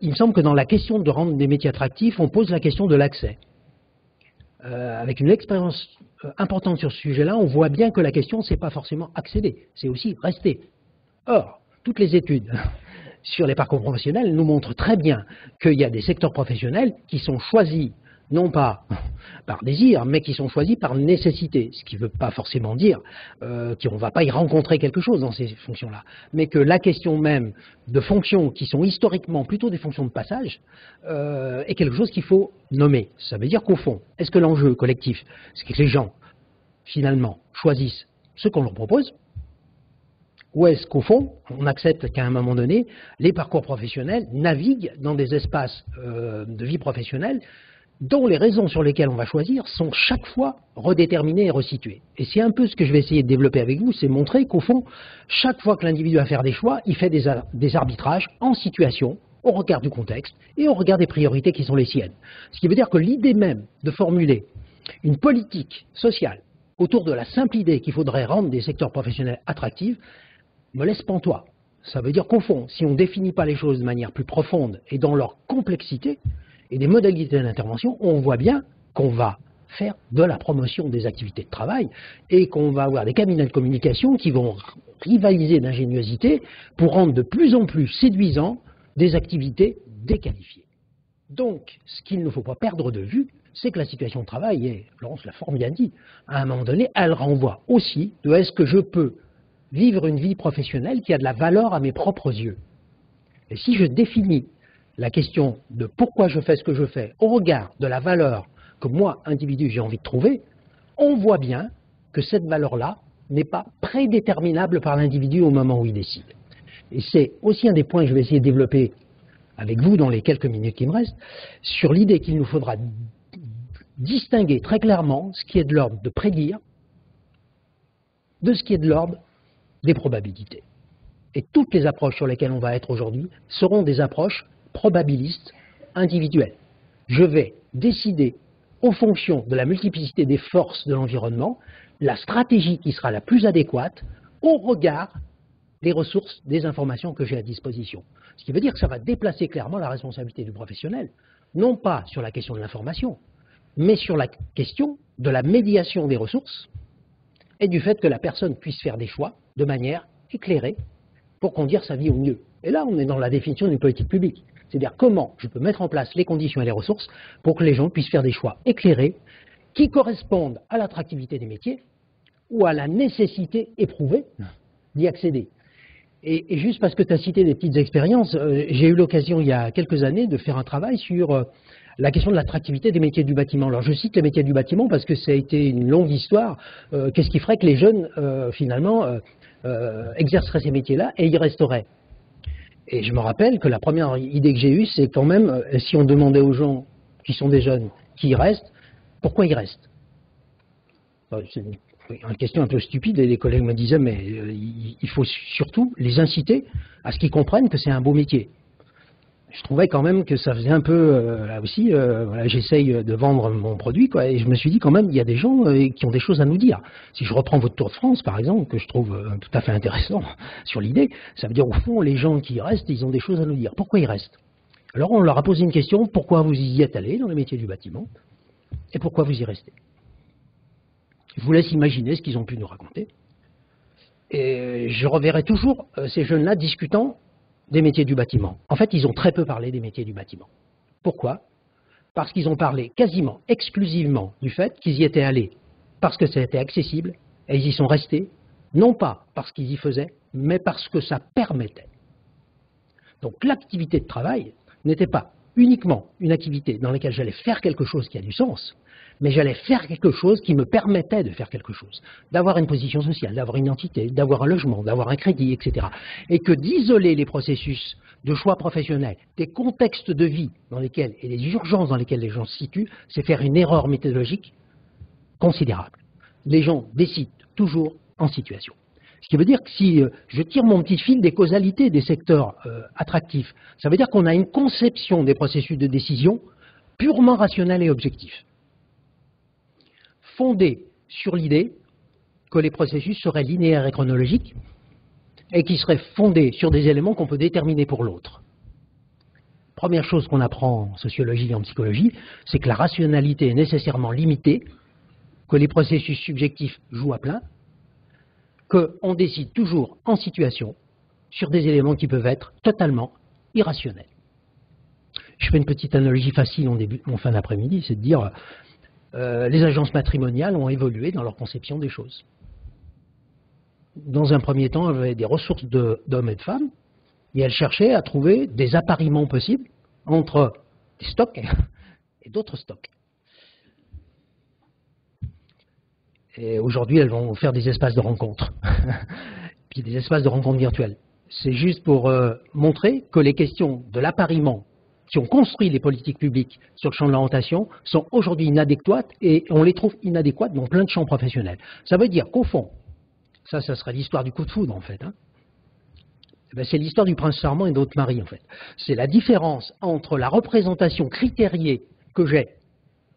il me semble que dans la question de rendre des métiers attractifs, on pose la question de l'accès. avec une expérience importante sur ce sujet-là, on voit bien que la question, c'est pas forcément accéder, c'est aussi rester. Or, toutes les études sur les parcours professionnels nous montrent très bien qu'il y a des secteurs professionnels qui sont choisis non pas par désir, mais qui sont choisis par nécessité, ce qui ne veut pas forcément dire qu'on ne va pas y rencontrer quelque chose dans ces fonctions-là, mais que la question même de fonctions qui sont historiquement plutôt des fonctions de passage est quelque chose qu'il faut nommer. Ça veut dire qu'au fond, est-ce que l'enjeu collectif, c'est que les gens, finalement, choisissent ce qu'on leur propose, ou est-ce qu'au fond, on accepte qu'à un moment donné, les parcours professionnels naviguent dans des espaces de vie professionnelle dont les raisons sur lesquelles on va choisir sont chaque fois redéterminées et resituées. Et c'est un peu ce que je vais essayer de développer avec vous, c'est montrer qu'au fond, chaque fois que l'individu va faire des choix, il fait des arbitrages en situation, au regard du contexte et au regard des priorités qui sont les siennes. Ce qui veut dire que l'idée même de formuler une politique sociale autour de la simple idée qu'il faudrait rendre des secteurs professionnels attractifs me laisse pantois. Ça veut dire qu'au fond, si on ne définit pas les choses de manière plus profonde et dans leur complexité, et des modalités d'intervention, on voit bien qu'on va faire de la promotion des activités de travail et qu'on va avoir des cabinets de communication qui vont rivaliser d'ingéniosité pour rendre de plus en plus séduisant des activités déqualifiées. Donc, ce qu'il ne faut pas perdre de vue, c'est que la situation de travail, et Laurence l'a fort bien dit, à un moment donné, elle renvoie aussi de est-ce que je peux vivre une vie professionnelle qui a de la valeur à mes propres yeux. Et si je définis la question de pourquoi je fais ce que je fais au regard de la valeur que moi, individu, j'ai envie de trouver, on voit bien que cette valeur-là n'est pas prédéterminable par l'individu au moment où il décide. Et c'est aussi un des points que je vais essayer de développer avec vous dans les quelques minutes qui me restent, sur l'idée qu'il nous faudra distinguer très clairement ce qui est de l'ordre de prédire de ce qui est de l'ordre des probabilités. Et toutes les approches sur lesquelles on va être aujourd'hui seront des approches probabilistes individuelles. Je vais décider, en fonction de la multiplicité des forces de l'environnement, la stratégie qui sera la plus adéquate au regard des ressources, des informations que j'ai à disposition. Ce qui veut dire que ça va déplacer clairement la responsabilité du professionnel, non pas sur la question de l'information, mais sur la question de la médiation des ressources et du fait que la personne puisse faire des choix de manière éclairée pour conduire sa vie au mieux. Et là, on est dans la définition d'une politique publique. C'est-à-dire comment je peux mettre en place les conditions et les ressources pour que les gens puissent faire des choix éclairés qui correspondent à l'attractivité des métiers ou à la nécessité éprouvée d'y accéder. Et juste parce que tu as cité des petites expériences, j'ai eu l'occasion il y a quelques années de faire un travail sur la question de l'attractivité des métiers du bâtiment. Alors je cite les métiers du bâtiment parce que ça a été une longue histoire. Qu'est-ce qui ferait que les jeunes, finalement, exerceraient ces métiers-là et y resteraient? Et je me rappelle que la première idée que j'ai eue, c'est quand même, si on demandait aux gens qui sont des jeunes, qui y restent, pourquoi ils restent? C'est une question un peu stupide, et les collègues me disaient, mais il faut surtout les inciter à ce qu'ils comprennent que c'est un beau métier. Je trouvais quand même que ça faisait un peu, là aussi, voilà, j'essaye de vendre mon produit, quoi, et je me suis dit quand même, il y a des gens qui ont des choses à nous dire. Si je reprends votre Tour de France, par exemple, que je trouve tout à fait intéressant sur l'idée, ça veut dire au fond, les gens qui y restent, ils ont des choses à nous dire. Pourquoi ils restent? Alors on leur a posé une question, pourquoi vous y êtes allés dans les métiers du bâtiment, et pourquoi vous y restez? Je vous laisse imaginer ce qu'ils ont pu nous raconter. Et je reverrai toujours ces jeunes-là discutant des métiers du bâtiment. En fait, ils ont très peu parlé des métiers du bâtiment. Pourquoi? Parce qu'ils ont parlé quasiment exclusivement du fait qu'ils y étaient allés parce que ça était accessible et ils y sont restés, non pas parce qu'ils y faisaient, mais parce que ça permettait. Donc l'activité de travail n'était pas uniquement une activité dans laquelle j'allais faire quelque chose qui a du sens, mais j'allais faire quelque chose qui me permettait de faire quelque chose, d'avoir une position sociale, d'avoir une identité, d'avoir un logement, d'avoir un crédit, etc. Et que d'isoler les processus de choix professionnels, des contextes de vie dans lesquels, et les urgences dans lesquelles les gens se situent, c'est faire une erreur méthodologique considérable. Les gens décident toujours en situation. Ce qui veut dire que si je tire mon petit fil des causalités des secteurs attractifs, ça veut dire qu'on a une conception des processus de décision purement rationnelle et objective, fondée sur l'idée que les processus seraient linéaires et chronologiques et qui seraient fondés sur des éléments qu'on peut déterminer pour l'autre. Première chose qu'on apprend en sociologie et en psychologie, c'est que la rationalité est nécessairement limitée, que les processus subjectifs jouent à plein, qu'on décide toujours en situation sur des éléments qui peuvent être totalement irrationnels. Je fais une petite analogie facile en fin d'après-midi, c'est de dire les agences matrimoniales ont évolué dans leur conception des choses. Dans un premier temps, elles avaient des ressources d'hommes et de femmes, et elles cherchaient à trouver des appariements possibles entre des stocks et d'autres stocks. Et aujourd'hui, elles vont faire des espaces de rencontres, puis des espaces de rencontres virtuels. C'est juste pour montrer que les questions de l'appariement qui ont construit les politiques publiques sur le champ de l'orientation sont aujourd'hui inadéquates, et on les trouve inadéquates dans plein de champs professionnels. Ça veut dire qu'au fond, ça serait l'histoire du coup de foudre en fait, hein. C'est l'histoire du prince charmant et d'autres maris en fait. C'est la différence entre la représentation critériée que j'ai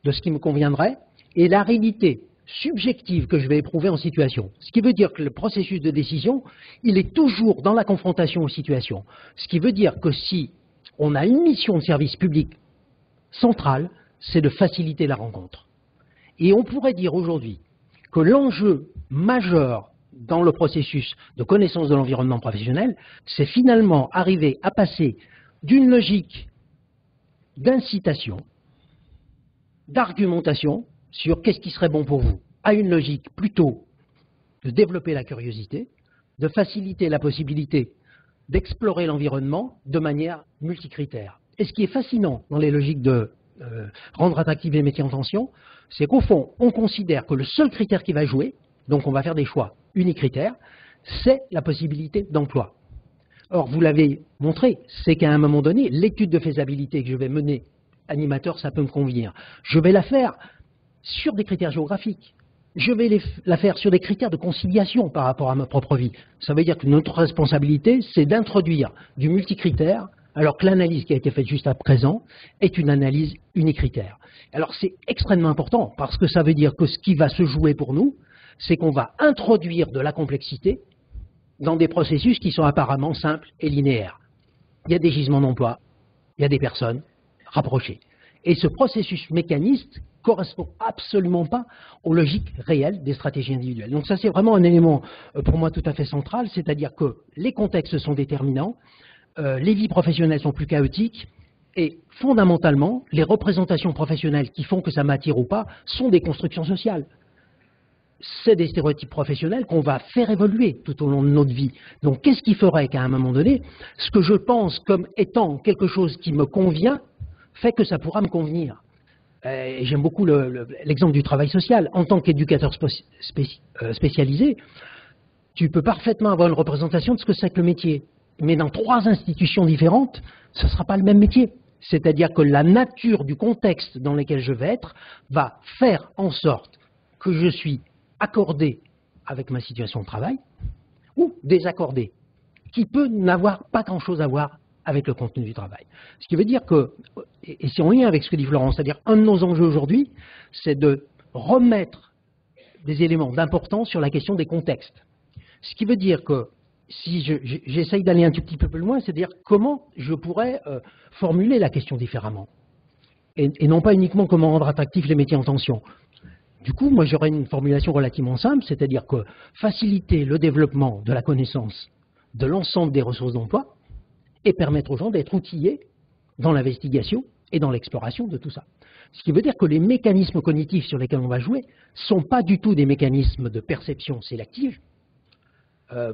de ce qui me conviendrait et la réalité subjective que je vais éprouver en situation. Ce qui veut dire que le processus de décision, il est toujours dans la confrontation aux situations. Ce qui veut dire que si on a une mission de service public centrale, c'est de faciliter la rencontre. Et on pourrait dire aujourd'hui que l'enjeu majeur dans le processus de connaissance de l'environnement professionnel, c'est finalement arriver à passer d'une logique d'incitation, d'argumentation sur qu'est-ce qui serait bon pour vous, à une logique plutôt de développer la curiosité, de faciliter la possibilité d'explorer l'environnement de manière multicritère. Et ce qui est fascinant dans les logiques de rendre attractifs les métiers en tension, c'est qu'au fond, on considère que le seul critère qui va jouer, donc on va faire des choix unicritères, c'est la possibilité d'emploi. Or, vous l'avez montré, c'est qu'à un moment donné, l'étude de faisabilité que je vais mener, animateur, ça peut me convenir. Je vais la faire sur des critères géographiques. Je vais la faire sur des critères de conciliation par rapport à ma propre vie. Ça veut dire que notre responsabilité, c'est d'introduire du multicritère, alors que l'analyse qui a été faite juste à présent est une analyse unicritère. Alors c'est extrêmement important, parce que ça veut dire que ce qui va se jouer pour nous, c'est qu'on va introduire de la complexité dans des processus qui sont apparemment simples et linéaires. Il y a des gisements d'emploi, il y a des personnes rapprochées. Et ce processus mécaniste correspond absolument pas aux logiques réelles des stratégies individuelles. Donc ça, c'est vraiment un élément pour moi tout à fait central, c'est-à-dire que les contextes sont déterminants, les vies professionnelles sont plus chaotiques, et fondamentalement, les représentations professionnelles qui font que ça m'attire ou pas sont des constructions sociales. C'est des stéréotypes professionnels qu'on va faire évoluer tout au long de notre vie. Donc qu'est-ce qui ferait qu'à un moment donné, ce que je pense comme étant quelque chose qui me convient, fait que ça pourra me convenir. Et j'aime beaucoup l'exemple du travail social. En tant qu'éducateur spécialisé, tu peux parfaitement avoir une représentation de ce que c'est que le métier. Mais dans 3 institutions différentes, ce ne sera pas le même métier. C'est-à-dire que la nature du contexte dans lequel je vais être va faire en sorte que je suis accordé avec ma situation de travail ou désaccordé, qui peut n'avoir pas grand-chose à voir avec le contenu du travail. Ce qui veut dire que, et c'est en lien avec ce que dit Florence, c'est-à-dire un de nos enjeux aujourd'hui, c'est de remettre des éléments d'importance sur la question des contextes. Ce qui veut dire que, si j'essaye d'aller un tout petit peu plus loin, c'est-à-dire comment je pourrais formuler la question différemment, et non pas uniquement comment rendre attractifs les métiers en tension. Du coup, moi j'aurais une formulation relativement simple, c'est-à-dire que faciliter le développement de la connaissance de l'ensemble des ressources d'emploi, et permettre aux gens d'être outillés dans l'investigation et dans l'exploration de tout ça. Ce qui veut dire que les mécanismes cognitifs sur lesquels on va jouer ne sont pas du tout des mécanismes de perception sélective.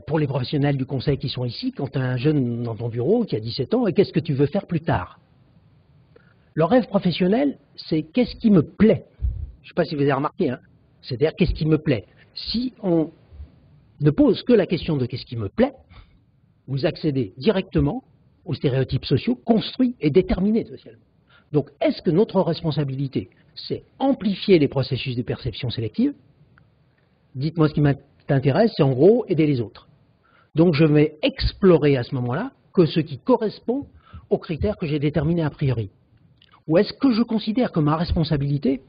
Pour les professionnels du conseil qui sont ici, quand tu as un jeune dans ton bureau qui a 17 ans, et qu'est-ce que tu veux faire plus tard? Le rêve professionnel, c'est qu'est-ce qui me plaît? Je ne sais pas si vous avez remarqué, hein? C'est-à-dire qu'est-ce qui me plaît? Si on ne pose que la question de qu'est-ce qui me plaît, vous accédez directement aux stéréotypes sociaux construits et déterminés socialement. Donc, est-ce que notre responsabilité, c'est amplifier les processus de perception sélective? Dites-moi ce qui m'intéresse, c'est en gros aider les autres. Donc, je vais explorer à ce moment-là que ce qui correspond aux critères que j'ai déterminés a priori. Ou est-ce que je considère que ma responsabilité,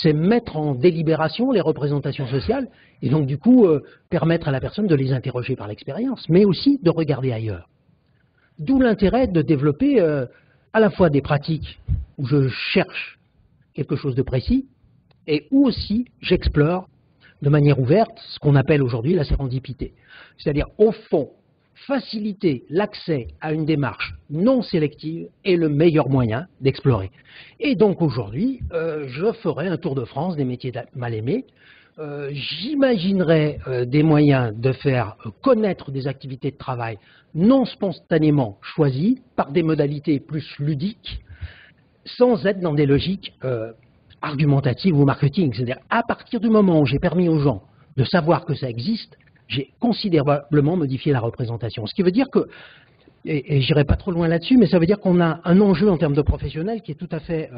c'est mettre en délibération les représentations sociales et donc du coup permettre à la personne de les interroger par l'expérience, mais aussi de regarder ailleurs. D'où l'intérêt de développer à la fois des pratiques où je cherche quelque chose de précis et où aussi j'explore de manière ouverte ce qu'on appelle aujourd'hui la sérendipité. C'est-à-dire, au fond, faciliter l'accès à une démarche non sélective est le meilleur moyen d'explorer. Et donc aujourd'hui, je ferai un tour de France des métiers mal aimés. J'imaginerai des moyens de faire connaître des activités de travail non spontanément choisies par des modalités plus ludiques, sans être dans des logiques argumentatives ou marketing. C'est-à-dire, à partir du moment où j'ai permis aux gens de savoir que ça existe, j'ai considérablement modifié la représentation. Ce qui veut dire que, et je n'irai pas trop loin là-dessus, mais ça veut dire qu'on a un enjeu en termes de professionnels qui est tout à fait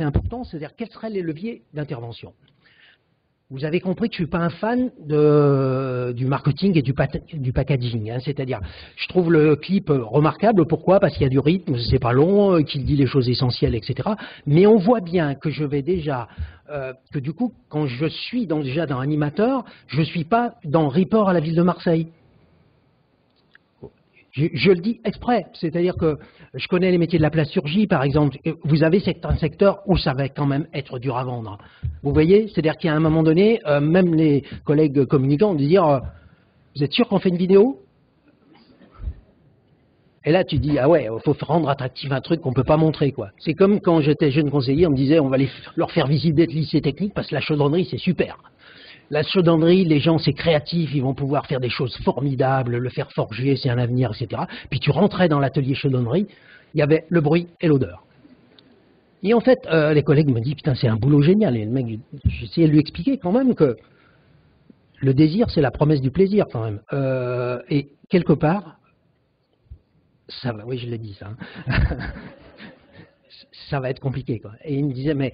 important, c'est-à-dire quels seraient les leviers d'intervention. Vous avez compris que je ne suis pas un fan du marketing et du packaging. Hein, c'est-à-dire, je trouve le clip remarquable. Pourquoi? Parce qu'il y a du rythme, c'est pas long, qu'il dit les choses essentielles, etc. Mais on voit bien que je vais déjà, que du coup, quand je suis déjà dans animateur, je ne suis pas dans report à la ville de Marseille. Je le dis exprès, c'est-à-dire que je connais les métiers de la plasturgie, par exemple. Vous avez un secteur où ça va quand même être dur à vendre. Vous voyez, c'est-à-dire qu'à un moment donné, même les collègues communicants vont dire vous êtes sûr qu'on fait une vidéo? Et là, tu dis, ah ouais, il faut rendre attractif un truc qu'on ne peut pas montrer, quoi. C'est comme quand j'étais jeune conseiller, on me disait, on va leur faire visiter le lycée technique parce que la chaudronnerie, c'est super. La chaudronnerie, les gens, c'est créatif, ils vont pouvoir faire des choses formidables, le faire forger, c'est un avenir, etc. Puis tu rentrais dans l'atelier chaudronnerie, il y avait le bruit et l'odeur. Et en fait, les collègues me disent, putain, c'est un boulot génial. Et le mec, j'essayais de lui expliquer quand même que le désir, c'est la promesse du plaisir, quand même. Et quelque part, ça va, oui, je l'ai dit, ça. Hein. Ça va être compliqué, quoi. Et il me disait, mais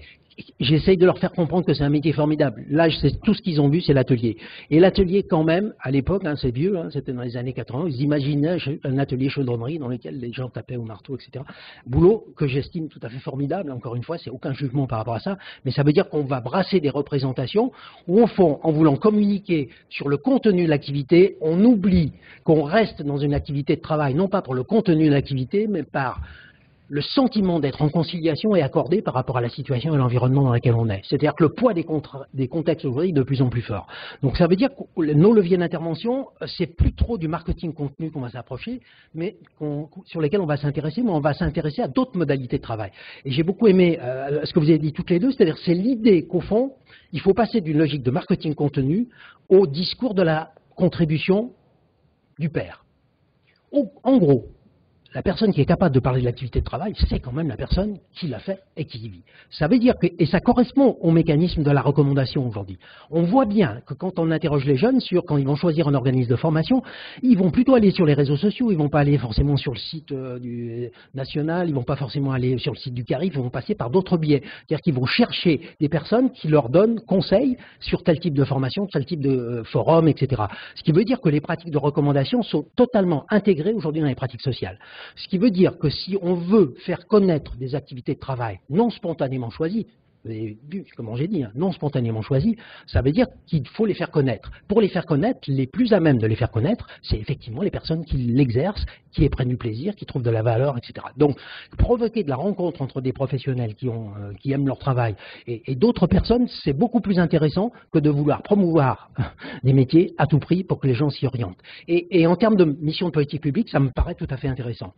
j'essaye de leur faire comprendre que c'est un métier formidable. Là, tout ce qu'ils ont vu, c'est l'atelier. Et l'atelier, quand même, à l'époque, hein, c'est vieux, hein, c'était dans les années 80, ils imaginaient un atelier chaudronnerie dans lequel les gens tapaient au marteau, etc. Boulot que j'estime tout à fait formidable. Encore une fois, c'est aucun jugement par rapport à ça, mais ça veut dire qu'on va brasser des représentations où, au fond, en voulant communiquer sur le contenu de l'activité, on oublie qu'on reste dans une activité de travail, non pas pour le contenu de l'activité, mais par le sentiment d'être en conciliation est accordé par rapport à la situation et l'environnement dans lequel on est. C'est-à-dire que le poids des contextes aujourd'hui est de plus en plus fort. Donc ça veut dire que nos leviers d'intervention, c'est plus trop du marketing contenu qu'on va s'approcher, mais sur lesquels on va s'intéresser, mais on va s'intéresser à d'autres modalités de travail. Et j'ai beaucoup aimé ce que vous avez dit toutes les deux, c'est-à-dire c'est l'idée qu'au fond, il faut passer d'une logique de marketing contenu au discours de la contribution du pair. En gros, la personne qui est capable de parler de l'activité de travail, c'est quand même la personne qui l'a fait et qui y vit. Ça veut dire que, et ça correspond au mécanisme de la recommandation aujourd'hui. On voit bien que quand on interroge les jeunes sur quand ils vont choisir un organisme de formation, ils vont plutôt aller sur les réseaux sociaux, ils vont pas aller forcément sur le site du national, ils vont pas forcément aller sur le site du CARIF, ils vont passer par d'autres biais. C'est-à-dire qu'ils vont chercher des personnes qui leur donnent conseil sur tel type de formation, tel type de forum, etc. Ce qui veut dire que les pratiques de recommandation sont totalement intégrées aujourd'hui dans les pratiques sociales. Ce qui veut dire que si on veut faire connaître des activités de travail non spontanément choisies, vous avez vu, comme j'ai dit, hein, non spontanément choisies, ça veut dire qu'il faut les faire connaître. Pour les faire connaître, les plus à même de les faire connaître, c'est effectivement les personnes qui l'exercent, qui y prennent du plaisir, qui trouvent de la valeur, etc. Donc, provoquer de la rencontre entre des professionnels qui aiment leur travail et d'autres personnes, c'est beaucoup plus intéressant que de vouloir promouvoir des métiers à tout prix pour que les gens s'y orientent. Et en termes de mission de politique publique, ça me paraît tout à fait intéressant.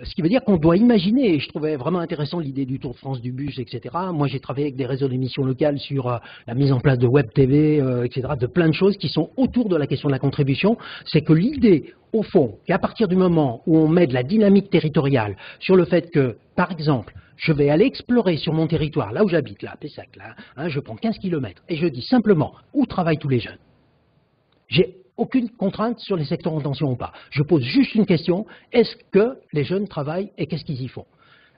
Ce qui veut dire qu'on doit imaginer, et je trouvais vraiment intéressant l'idée du Tour de France du bus, etc. Moi, j'ai travaillé avec des réseaux d'émissions locales sur la mise en place de web TV, etc., de plein de choses qui sont autour de la question de la contribution. C'est que l'idée, au fond, qu'à partir du moment où on met de la dynamique territoriale sur le fait que, par exemple, je vais aller explorer sur mon territoire, là où j'habite, là, à Pessac, là, hein, je prends 15 km, et je dis simplement où travaillent tous les jeunes. J'ai aucune contrainte sur les secteurs en tension ou pas. Je pose juste une question, est-ce que les jeunes travaillent et qu'est-ce qu'ils y font?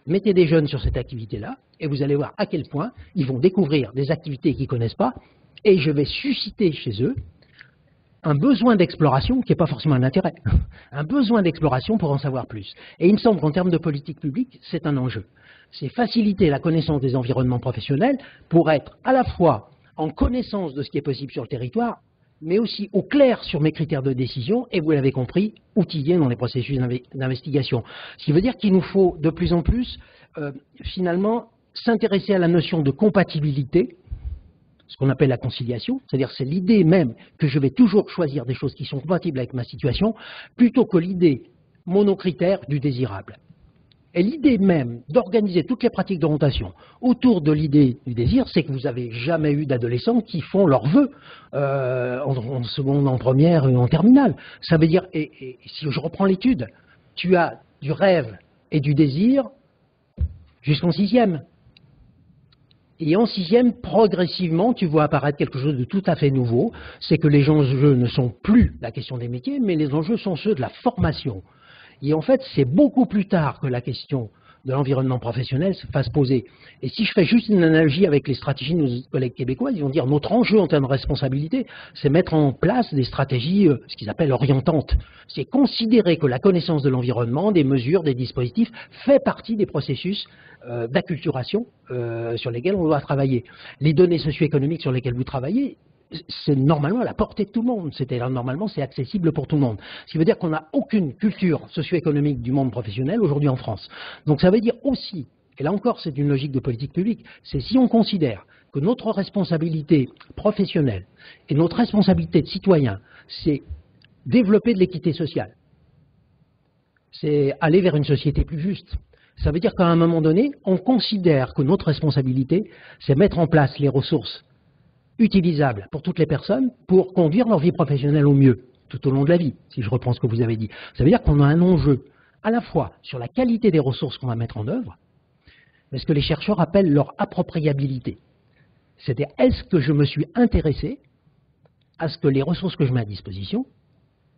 Mettez des jeunes sur cette activité-là et vous allez voir à quel point ils vont découvrir des activités qu'ils ne connaissent pas et je vais susciter chez eux un besoin d'exploration qui n'est pas forcément un intérêt, un besoin d'exploration pour en savoir plus. Et il me semble qu'en termes de politique publique, c'est un enjeu. C'est faciliter la connaissance des environnements professionnels pour être à la fois en connaissance de ce qui est possible sur le territoire, mais aussi au clair sur mes critères de décision, et vous l'avez compris, outillés dans les processus d'investigation. Ce qui veut dire qu'il nous faut de plus en plus finalement s'intéresser à la notion de compatibilité, ce qu'on appelle la conciliation, c'est-à-dire c'est l'idée même que je vais toujours choisir des choses qui sont compatibles avec ma situation, plutôt que l'idée monocritère du désirable. Et l'idée même d'organiser toutes les pratiques d'orientation autour de l'idée du désir, c'est que vous n'avez jamais eu d'adolescents qui font leurs vœux en seconde, en première et en terminale. Ça veut dire, et si je reprends l'étude, tu as du rêve et du désir jusqu'en 6e. Et en 6e, progressivement, tu vois apparaître quelque chose de tout à fait nouveau, c'est que les enjeux ne sont plus la question des métiers, mais les enjeux sont ceux de la formation. Et en fait, c'est beaucoup plus tard que la question de l'environnement professionnel se fasse poser. Et si je fais juste une analogie avec les stratégies de nos collègues québécois, ils vont dire notre enjeu en termes de responsabilité, c'est mettre en place des stratégies, ce qu'ils appellent orientantes. C'est considérer que la connaissance de l'environnement, des mesures, des dispositifs, fait partie des processus d'acculturation sur lesquels on doit travailler. Les données socio-économiques sur lesquelles vous travaillez, c'est normalement à la portée de tout le monde, c'est-à-dire normalement c'est accessible pour tout le monde. Ce qui veut dire qu'on n'a aucune culture socio-économique du monde professionnel aujourd'hui en France. Donc ça veut dire aussi, et là encore c'est une logique de politique publique, c'est si on considère que notre responsabilité professionnelle et notre responsabilité de citoyen, c'est développer de l'équité sociale, c'est aller vers une société plus juste. Ça veut dire qu'à un moment donné, on considère que notre responsabilité, c'est mettre en place les ressources utilisables pour toutes les personnes pour conduire leur vie professionnelle au mieux, tout au long de la vie, si je reprends ce que vous avez dit. Ça veut dire qu'on a un enjeu à la fois sur la qualité des ressources qu'on va mettre en œuvre, mais ce que les chercheurs appellent leur appropriabilité. C'est-à-dire, est-ce que je me suis intéressé à ce que les ressources que je mets à disposition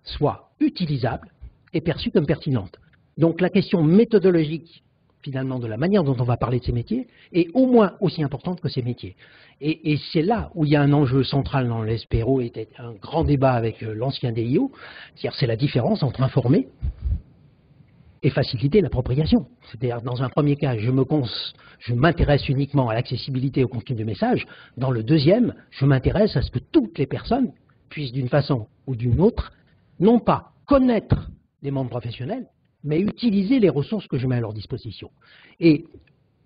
soient utilisables et perçues comme pertinentes. Donc la question méthodologique, finalement, de la manière dont on va parler de ces métiers, est au moins aussi importante que ces métiers. Et c'est là où il y a un enjeu central dans le SPRO, était un grand débat avec l'ancien DIO, c'est-à-dire c'est la différence entre informer et faciliter l'appropriation. C'est-à-dire, dans un premier cas, je m'intéresse uniquement à l'accessibilité au contenu du message. Dans le deuxième, je m'intéresse à ce que toutes les personnes puissent, d'une façon ou d'une autre, non pas connaître les mondes professionnels, mais utiliser les ressources que je mets à leur disposition. Et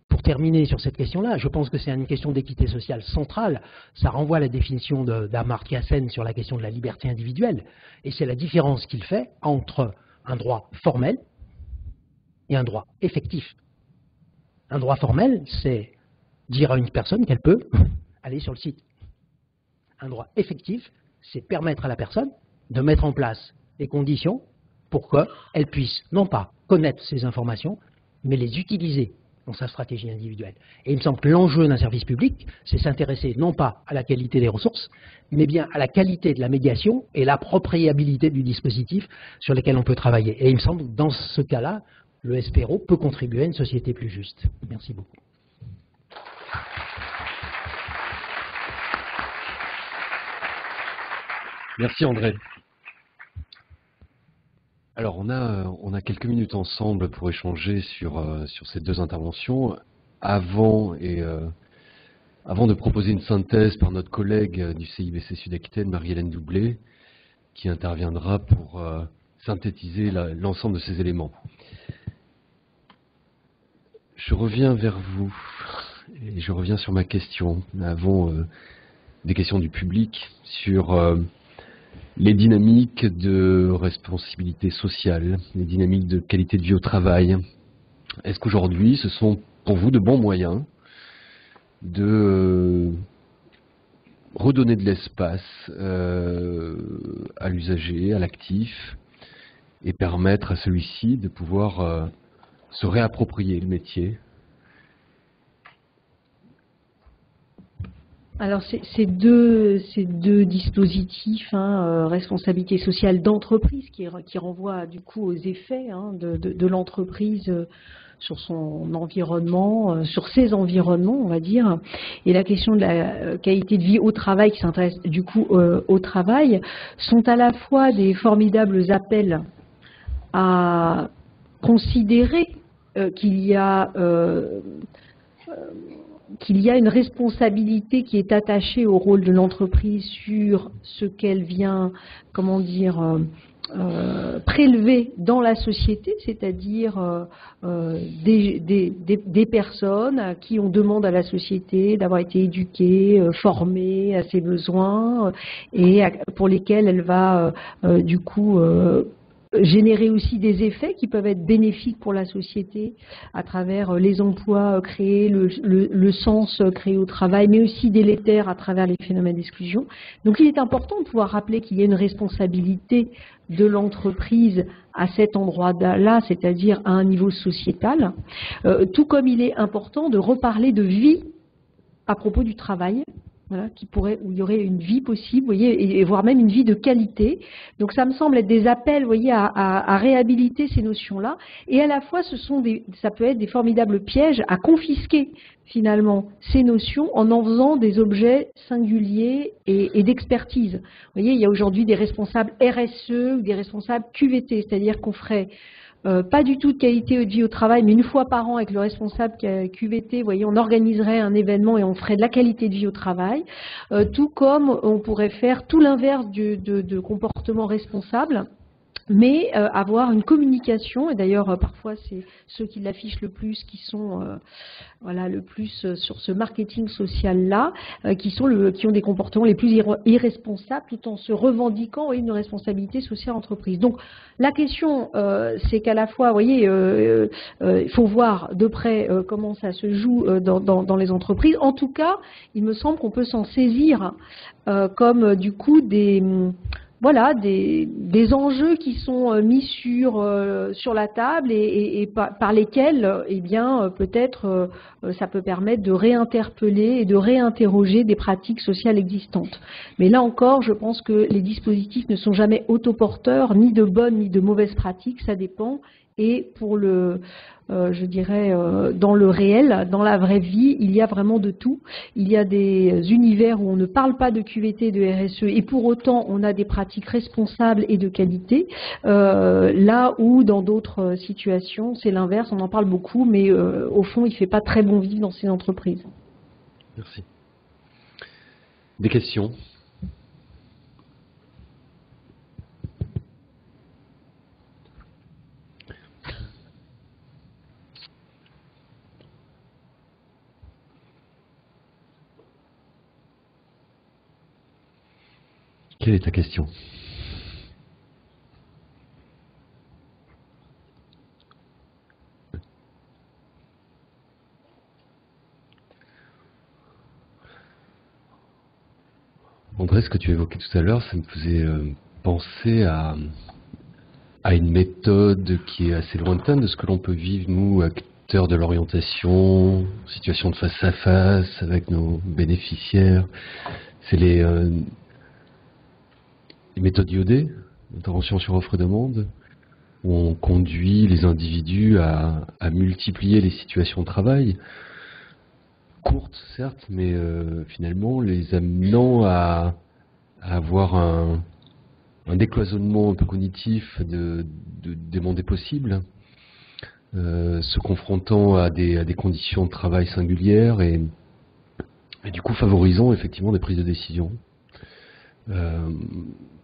pour terminer sur cette question-là, je pense que c'est une question d'équité sociale centrale. Ça renvoie à la définition d'Amartya Sen sur la question de la liberté individuelle. Et c'est la différence qu'il fait entre un droit formel et un droit effectif. Un droit formel, c'est dire à une personne qu'elle peut aller sur le site. Un droit effectif, c'est permettre à la personne de mettre en place les conditions pour qu'elle puisse non pas connaître ces informations, mais les utiliser dans sa stratégie individuelle. Et il me semble que l'enjeu d'un service public, c'est s'intéresser non pas à la qualité des ressources, mais bien à la qualité de la médiation et l'appropriabilité du dispositif sur lequel on peut travailler. Et il me semble que dans ce cas-là, le SPRO peut contribuer à une société plus juste. Merci beaucoup. Merci André. Alors on a quelques minutes ensemble pour échanger sur ces deux interventions. Avant de proposer une synthèse par notre collègue du CIBC Sud-Aquitaine, Marie-Hélène Doublet, qui interviendra pour synthétiser l'ensemble de ces éléments. Je reviens vers vous et je reviens sur ma question. Nous avons des questions du public sur les dynamiques de responsabilité sociale, les dynamiques de qualité de vie au travail. Est-ce qu'aujourd'hui, ce sont pour vous de bons moyens de redonner de l'espace à l'usager, à l'actif, et permettre à celui-ci de pouvoir se réapproprier le métier? Alors, ces deux dispositifs, responsabilité sociale d'entreprise, qui renvoient du coup aux effets de l'entreprise sur son environnement, sur ses environnements, on va dire, et la question de la qualité de vie au travail, qui s'intéresse du coup au travail, sont à la fois des formidables appels à considérer qu'il y a une responsabilité qui est attachée au rôle de l'entreprise sur ce qu'elle vient, prélevés dans la société, c'est-à-dire des personnes à qui on demande à la société d'avoir été éduquées, formées à ses besoins et pour lesquelles elle va du coup générer aussi des effets qui peuvent être bénéfiques pour la société à travers les emplois créés, le sens créé au travail, mais aussi délétères à travers les phénomènes d'exclusion. Donc il est important de pouvoir rappeler qu'il y a une responsabilité de l'entreprise à cet endroit-là, c'est-à-dire à un niveau sociétal, tout comme il est important de reparler de vie à propos du travail. Voilà, où il y aurait une vie possible, vous voyez, et voire même une vie de qualité. Donc ça me semble être des appels, vous voyez, à réhabiliter ces notions-là. Et à la fois, ça peut être des formidables pièges à confisquer finalement ces notions en faisant des objets singuliers et d'expertise. Vous voyez, il y a aujourd'hui des responsables RSE ou des responsables QVT, c'est-à-dire qu'on ferait pas du tout de qualité de vie au travail, mais une fois par an avec le responsable QVT, vous voyez, on organiserait un événement et on ferait de la qualité de vie au travail, tout comme on pourrait faire tout l'inverse de comportement responsable, mais avoir une communication, et d'ailleurs parfois c'est ceux qui l'affichent le plus qui sont voilà, le plus sur ce marketing social-là, qui ont des comportements les plus irresponsables tout en se revendiquant une responsabilité sociale entreprise. Donc la question c'est qu'à la fois, vous voyez, il faut voir de près comment ça se joue dans les entreprises. En tout cas, il me semble qu'on peut s'en saisir comme du coup voilà, des enjeux qui sont mis sur la table et par lesquels, eh bien, peut-être, ça peut permettre de réinterpeller et de réinterroger des pratiques sociales existantes. Mais là encore, je pense que les dispositifs ne sont jamais autoporteurs, ni de bonnes ni de mauvaises pratiques, ça dépend. Et pour je dirais, dans le réel, dans la vraie vie, il y a vraiment de tout. Il y a des univers où on ne parle pas de QVT, de RSE, et pour autant, on a des pratiques responsables et de qualité. Là où, dans d'autres situations, c'est l'inverse, on en parle beaucoup, mais au fond, il ne fait pas très bon vivre dans ces entreprises. Merci. Des questions ? Quelle est ta question ? André, ce que tu évoquais tout à l'heure, ça me faisait penser à une méthode qui est assez lointaine de ce que l'on peut vivre, nous, acteurs de l'orientation, situation de face à face avec nos bénéficiaires. C'est les méthodes iodées, intervention sur offre-demande, où on conduit les individus à multiplier les situations de travail, courtes certes, mais finalement les amenant à avoir un décloisonnement un peu cognitif des mondes possibles, se confrontant à des conditions de travail singulières et du coup favorisant effectivement des prises de décision.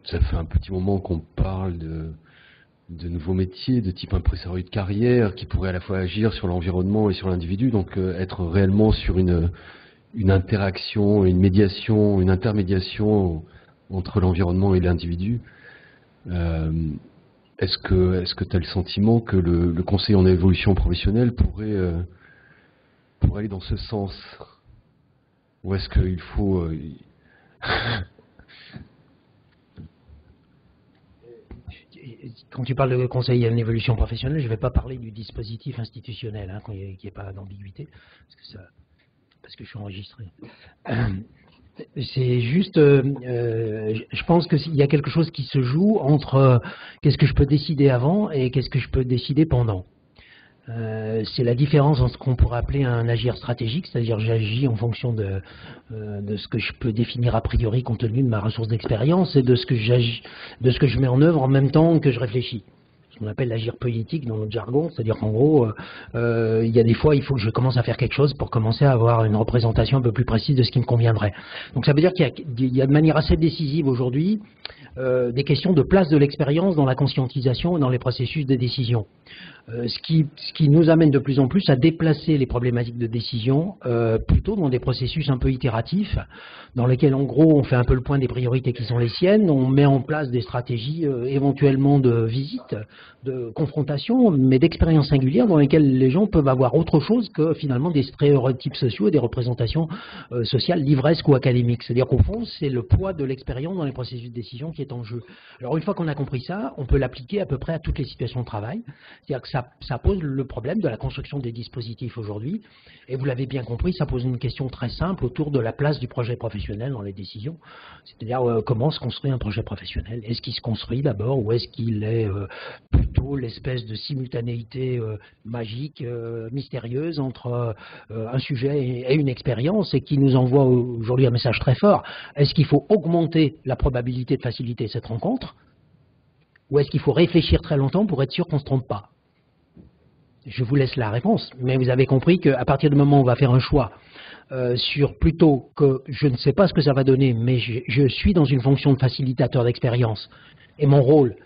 Ça fait un petit moment qu'on parle de nouveaux métiers de type impresario de carrière qui pourraient à la fois agir sur l'environnement et sur l'individu, donc être réellement sur une interaction, une médiation, une intermédiation entre l'environnement et l'individu. Est-ce que tu as le sentiment que le conseil en évolution professionnelle pourrait aller dans ce sens? Ou est-ce qu'il faut... Quand tu parles de conseil en évolution professionnelle, je ne vais pas parler du dispositif institutionnel, hein, qu'il n'y ait pas d'ambiguïté, parce que je suis enregistré. C'est juste, je pense qu'il y a quelque chose qui se joue entre qu'est-ce que je peux décider avant et qu'est-ce que je peux décider pendant. C'est la différence entre ce qu'on pourrait appeler un agir stratégique, c'est-à-dire j'agis en fonction de ce que je peux définir a priori compte tenu de ma ressource d'expérience et de ce que je mets en œuvre en même temps que je réfléchis. qu'on appelle l'agir politique dans notre jargon, c'est-à-dire qu'en gros, il y a des fois, il faut que je commence à faire quelque chose pour commencer à avoir une représentation un peu plus précise de ce qui me conviendrait. Donc ça veut dire qu'il y a de manière assez décisive aujourd'hui des questions de place de l'expérience dans la conscientisation et dans les processus de décision. Ce qui nous amène de plus en plus à déplacer les problématiques de décision plutôt dans des processus un peu itératifs, dans lesquels en gros on fait un peu le point des priorités qui sont les siennes, on met en place des stratégies éventuellement de visite, de confrontation, mais d'expériences singulières dans lesquelles les gens peuvent avoir autre chose que finalement des stéréotypes sociaux et des représentations sociales livresques ou académiques. C'est-à-dire qu'au fond, c'est le poids de l'expérience dans les processus de décision qui est en jeu. Alors une fois qu'on a compris ça, on peut l'appliquer à peu près à toutes les situations de travail. C'est-à-dire que ça pose le problème de la construction des dispositifs aujourd'hui. Et vous l'avez bien compris, ça pose une question très simple autour de la place du projet professionnel dans les décisions. C'est-à-dire comment se construit un projet professionnel? Est-ce qu'il se construit d'abord ou est-ce qu'il est plutôt l'espèce de simultanéité magique, mystérieuse entre un sujet et une expérience et qui nous envoie aujourd'hui un message très fort? Est-ce qu'il faut augmenter la probabilité de faciliter cette rencontre ou est-ce qu'il faut réfléchir très longtemps pour être sûr qu'on ne se trompe pas? Je vous laisse la réponse, mais vous avez compris qu'à partir du moment où on va faire un choix sur plutôt que je ne sais pas ce que ça va donner, mais je suis dans une fonction de facilitateur d'expérience et mon rôle,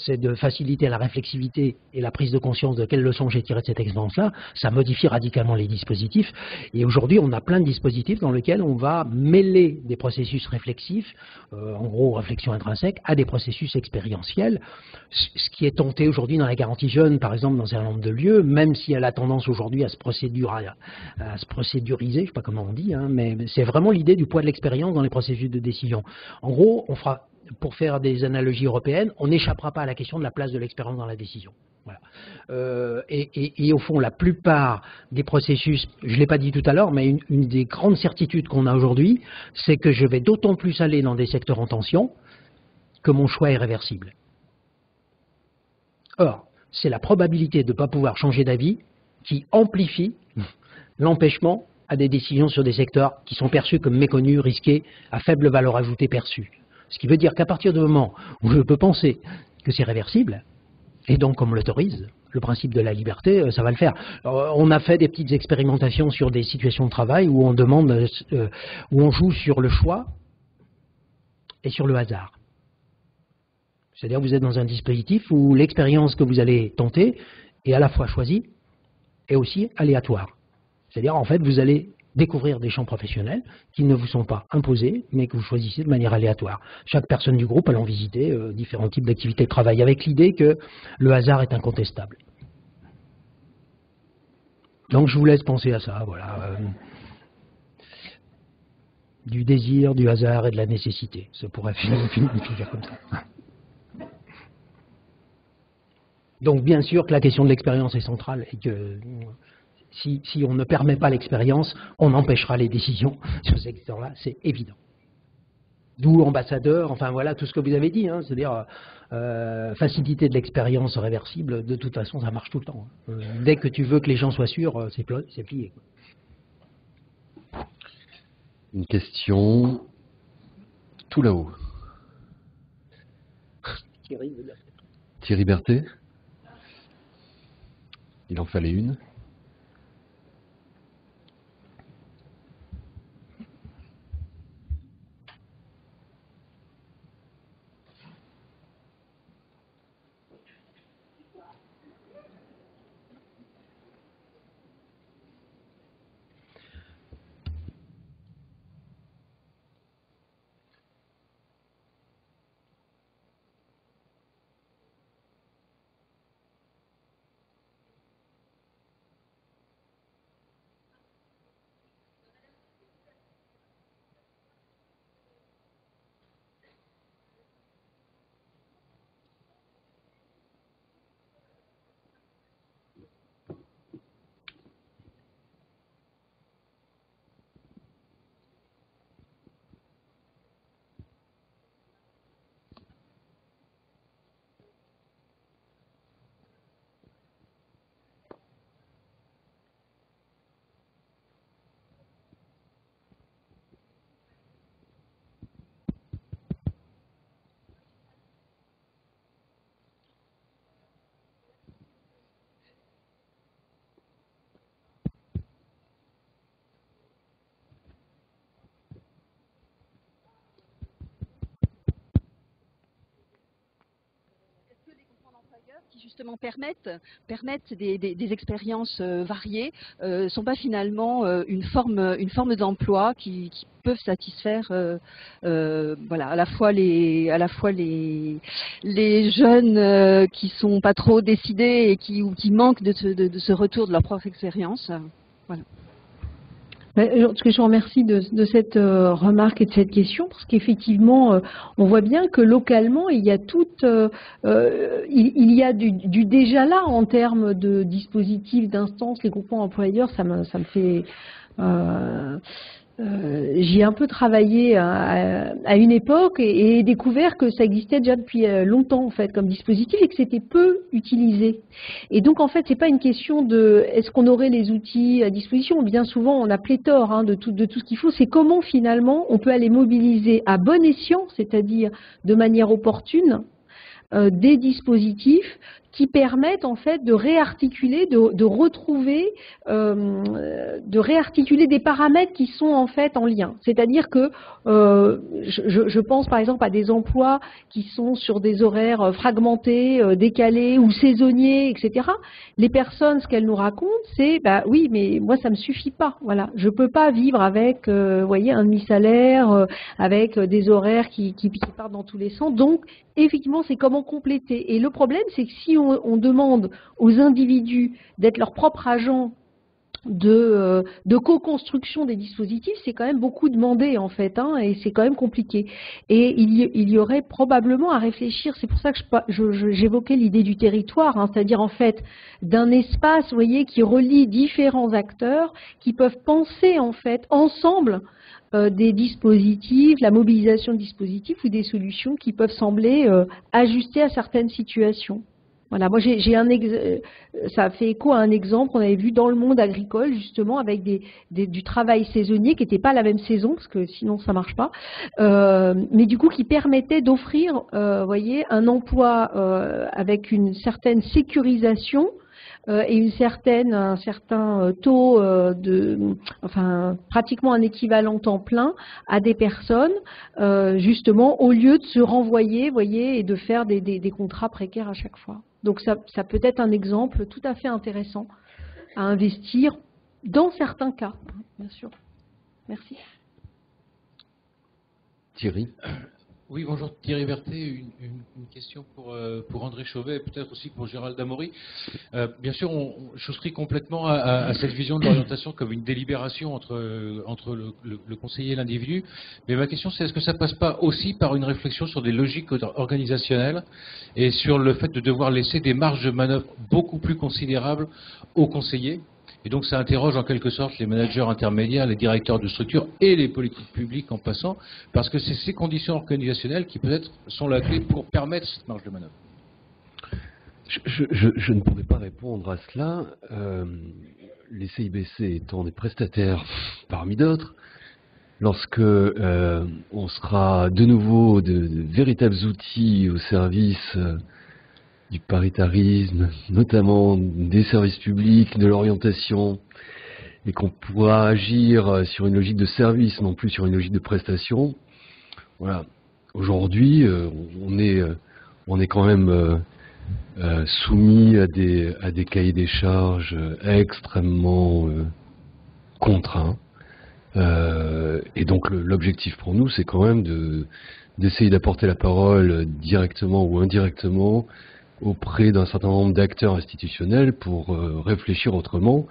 c'est de faciliter la réflexivité et la prise de conscience de quelles leçons j'ai tirées de cette expérience-là, ça modifie radicalement les dispositifs. Et aujourd'hui, on a plein de dispositifs dans lesquels on va mêler des processus réflexifs, en gros réflexion intrinsèque, à des processus expérientiels. Ce qui est tenté aujourd'hui dans la garantie jeune, par exemple, dans un certain nombre de lieux, même si elle a tendance aujourd'hui à se procéduriser, je ne sais pas comment on dit, hein, mais c'est vraiment l'idée du poids de l'expérience dans les processus de décision. En gros, on fera... Pour faire des analogies européennes, on n'échappera pas à la question de la place de l'expérience dans la décision. Voilà. Et au fond, la plupart des processus, je ne l'ai pas dit tout à l'heure, mais une des grandes certitudes qu'on a aujourd'hui, c'est que je vais d'autant plus aller dans des secteurs en tension que mon choix est réversible. Or, c'est la probabilité de ne pas pouvoir changer d'avis qui amplifie l'empêchement à des décisions sur des secteurs qui sont perçus comme méconnus, risqués, à faible valeur ajoutée perçue. Ce qui veut dire qu'à partir du moment où je peux penser que c'est réversible, et donc comme on l'autorise, le principe de la liberté, ça va le faire. Alors, on a fait des petites expérimentations sur des situations de travail où on demande, où on joue sur le choix et sur le hasard. C'est-à-dire que vous êtes dans un dispositif où l'expérience que vous allez tenter est à la fois choisie et aussi aléatoire. C'est-à-dire en fait vous allez découvrir des champs professionnels qui ne vous sont pas imposés, mais que vous choisissez de manière aléatoire. Chaque personne du groupe allant visiter différents types d'activités de travail, avec l'idée que le hasard est incontestable. Donc je vous laisse penser à ça, voilà. Du désir, du hasard et de la nécessité. Ça pourrait finir comme ça. Donc bien sûr que la question de l'expérience est centrale et que si on ne permet pas l'expérience, on empêchera les décisions sur ce secteur-là, c'est évident. D'où ambassadeur, enfin voilà tout ce que vous avez dit, hein, c'est-à-dire facilité de l'expérience réversible, de toute façon ça marche tout le temps. Dès que tu veux que les gens soient sûrs, c'est plié. Une question tout là-haut. Thierry Berthet. Il en fallait une. qui justement permettent des expériences variées, sont pas finalement une forme d'emploi qui peuvent satisfaire voilà, à la fois les jeunes qui sont pas trop décidés et qui manquent de ce retour de leur propre expérience. Voilà. En tout cas, je vous remercie de cette remarque et de cette question, parce qu'effectivement, on voit bien que localement, il y a il y a du déjà là en termes de dispositifs, d'instances, les groupements employeurs, ça me fait... j'y ai un peu travaillé à une époque et découvert que ça existait déjà depuis longtemps en fait comme dispositif et que c'était peu utilisé. Et donc en fait c'est pas une question de est-ce qu'on aurait les outils à disposition. Bien souvent on a pléthore de tout ce qu'il faut. C'est comment finalement on peut aller mobiliser à bon escient, c'est-à-dire de manière opportune, des dispositifs qui permettent en fait de réarticuler, de retrouver, de réarticuler des paramètres qui sont en fait en lien. C'est-à-dire que je pense par exemple à des emplois qui sont sur des horaires fragmentés, décalés ou saisonniers, etc. Les personnes, ce qu'elles nous racontent, c'est bah oui, mais moi ça me suffit pas. Voilà, je peux pas vivre avec, voyez, un demi-salaire, avec des horaires qui partent dans tous les sens. Donc effectivement, c'est comment compléter. Et le problème, c'est que si on demande aux individus d'être leurs propres agents de co-construction des dispositifs, c'est quand même beaucoup demandé en fait, et c'est quand même compliqué. Et il y aurait probablement à réfléchir, c'est pour ça que j'évoquais l'idée du territoire, c'est-à-dire en fait d'un espace, vous voyez, qui relie différents acteurs qui peuvent penser en fait ensemble des dispositifs, la mobilisation de dispositifs ou des solutions qui peuvent sembler ajustées à certaines situations. Voilà, moi ça fait écho à un exemple qu'on avait vu dans le monde agricole justement avec du travail saisonnier qui n'était pas la même saison parce que sinon ça marche pas, mais du coup qui permettait d'offrir, voyez, un emploi avec une certaine sécurisation et un certain taux pratiquement un équivalent temps plein à des personnes, justement, au lieu de se renvoyer, voyez, et de faire des contrats précaires à chaque fois. Donc ça peut être un exemple tout à fait intéressant à investir dans certains cas, bien sûr. Merci. Thierry. Oui, bonjour, Thierry Berthet, une question pour André Chauvet et peut-être aussi pour Gérald Damory. Bien sûr, je souscris complètement à cette vision de l'orientation comme une délibération entre le conseiller et l'individu. Mais ma question, c'est est-ce que ça passe pas aussi par une réflexion sur des logiques organisationnelles et sur le fait de devoir laisser des marges de manœuvre beaucoup plus considérables aux conseillers? Et donc ça interroge en quelque sorte les managers intermédiaires, les directeurs de structure et les politiques publiques en passant, parce que c'est ces conditions organisationnelles qui peut-être sont la clé pour permettre cette marge de manœuvre. Je ne pourrais pas répondre à cela. Les CIBC étant des prestataires parmi d'autres, lorsque on sera de nouveau de véritables outils au service du paritarisme, notamment des services publics, de l'orientation, et qu'on pourra agir sur une logique de service, non plus sur une logique de prestation. Voilà. Aujourd'hui, on est quand même soumis à des cahiers des charges extrêmement contraints. Et donc l'objectif pour nous, c'est quand même d'essayer d'apporter la parole directement ou indirectement auprès d'un certain nombre d'acteurs institutionnels pour réfléchir autrement,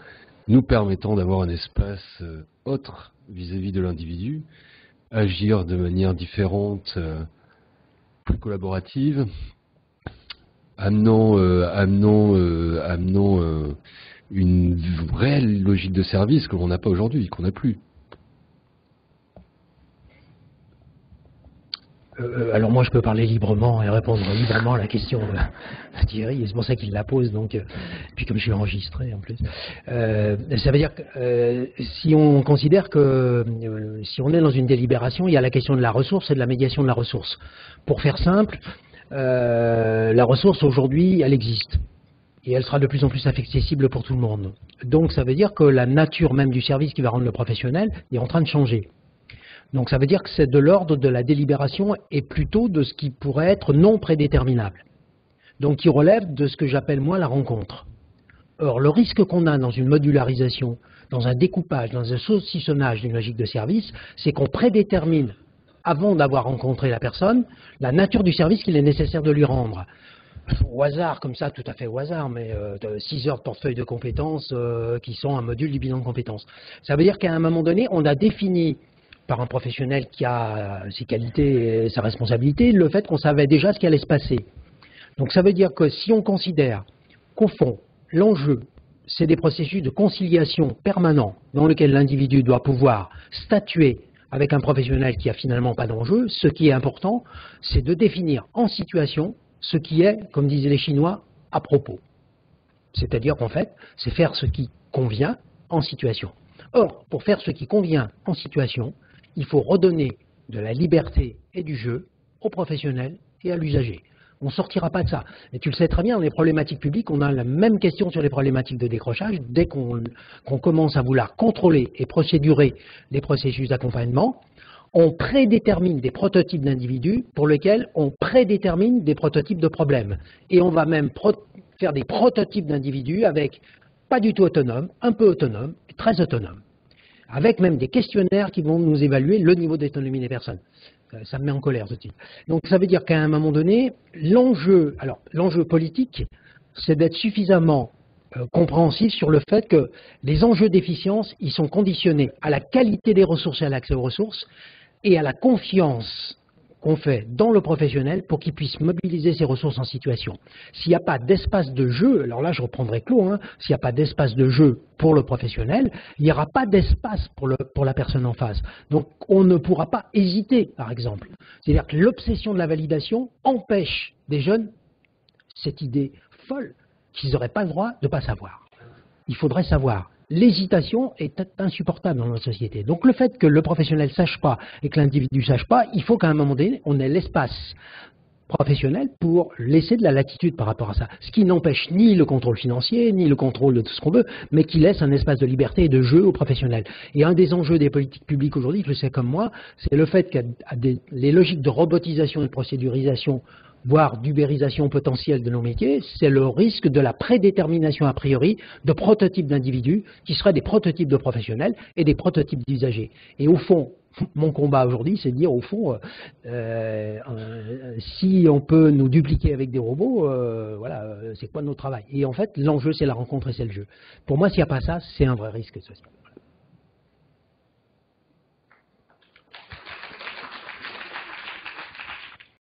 nous permettant d'avoir un espace autre vis-à-vis de l'individu, agir de manière différente, plus collaborative, amenant une réelle logique de service que l'on n'a pas aujourd'hui, qu'on n'a plus. Alors moi je peux parler librement et répondre librement à la question de Thierry, et c'est pour ça qu'il la pose, donc, puis comme je suis enregistré en plus. Ça veut dire que si on considère que si on est dans une délibération, il y a la question de la ressource et de la médiation de la ressource. Pour faire simple, la ressource aujourd'hui elle existe. Et elle sera de plus en plus accessible pour tout le monde. Donc ça veut dire que la nature même du service qui va rendre le professionnel est en train de changer. Donc ça veut dire que c'est de l'ordre de la délibération et plutôt de ce qui pourrait être non prédéterminable. donc qui relève de ce que j'appelle moi la rencontre. Or, le risque qu'on a dans une modularisation, dans un découpage, dans un saucissonnage d'une logique de service, c'est qu'on prédétermine, avant d'avoir rencontré la personne, la nature du service qu'il est nécessaire de lui rendre. Au hasard, comme ça, tout à fait au hasard, mais 6 heures de portefeuille de compétences qui sont un module du bilan de compétences. Ça veut dire qu'à un moment donné, on a défini par un professionnel qui a ses qualités et sa responsabilité, le fait qu'on savait déjà ce qui allait se passer. Donc ça veut dire que si on considère qu'au fond, l'enjeu, c'est des processus de conciliation permanents dans lesquels l'individu doit pouvoir statuer avec un professionnel qui a finalement pas d'enjeu, ce qui est important, c'est de définir en situation ce qui est, comme disaient les Chinois, à propos. C'est-à-dire qu'en fait, c'est faire ce qui convient en situation. Or, pour faire ce qui convient en situation, il faut redonner de la liberté et du jeu aux professionnels et à l'usager. On ne sortira pas de ça. Et tu le sais très bien, dans les problématiques publiques, on a la même question sur les problématiques de décrochage. Dès qu'on commence à vouloir contrôler et procédurer les processus d'accompagnement, on prédétermine des prototypes d'individus pour lesquels on prédétermine des prototypes de problèmes. Et on va même faire des prototypes d'individus avec pas du tout autonomes, un peu autonomes, très autonomes. Avec même des questionnaires qui vont nous évaluer le niveau d'autonomie des personnes. Ça me met en colère tout de suite. Donc ça veut dire qu'à un moment donné, l'enjeu politique, c'est d'être suffisamment compréhensif sur le fait que les enjeux d'efficience, ils sont conditionnés à la qualité des ressources et à l'accès aux ressources et à la confiance qu'on fait dans le professionnel pour qu'il puisse mobiliser ses ressources en situation. S'il n'y a pas d'espace de jeu, alors là je reprendrai Claude, s'il n'y a pas d'espace de jeu pour le professionnel, il n'y aura pas d'espace pour la personne en face. Donc on ne pourra pas hésiter, par exemple. C'est-à-dire que l'obsession de la validation empêche des jeunes cette idée folle qu'ils n'auraient pas le droit de ne pas savoir. Il faudrait savoir. L'hésitation est insupportable dans notre société. Donc le fait que le professionnel ne sache pas et que l'individu ne sache pas, il faut qu'à un moment donné, on ait l'espace professionnel pour laisser de la latitude par rapport à ça. Ce qui n'empêche ni le contrôle financier, ni le contrôle de tout ce qu'on veut, mais qui laisse un espace de liberté et de jeu aux professionnels. Et un des enjeux des politiques publiques aujourd'hui, tu le sais comme moi, c'est le fait que les logiques de robotisation et de procédurisation, voire d'ubérisation potentielle de nos métiers, c'est le risque de la prédétermination a priori de prototypes d'individus qui seraient des prototypes de professionnels et des prototypes d'usagers. Et au fond, mon combat aujourd'hui, c'est de dire au fond, si on peut nous dupliquer avec des robots, voilà, c'est quoi notre travail? Et en fait, l'enjeu, c'est la rencontre et c'est le jeu. Pour moi, s'il n'y a pas ça, c'est un vrai risque social.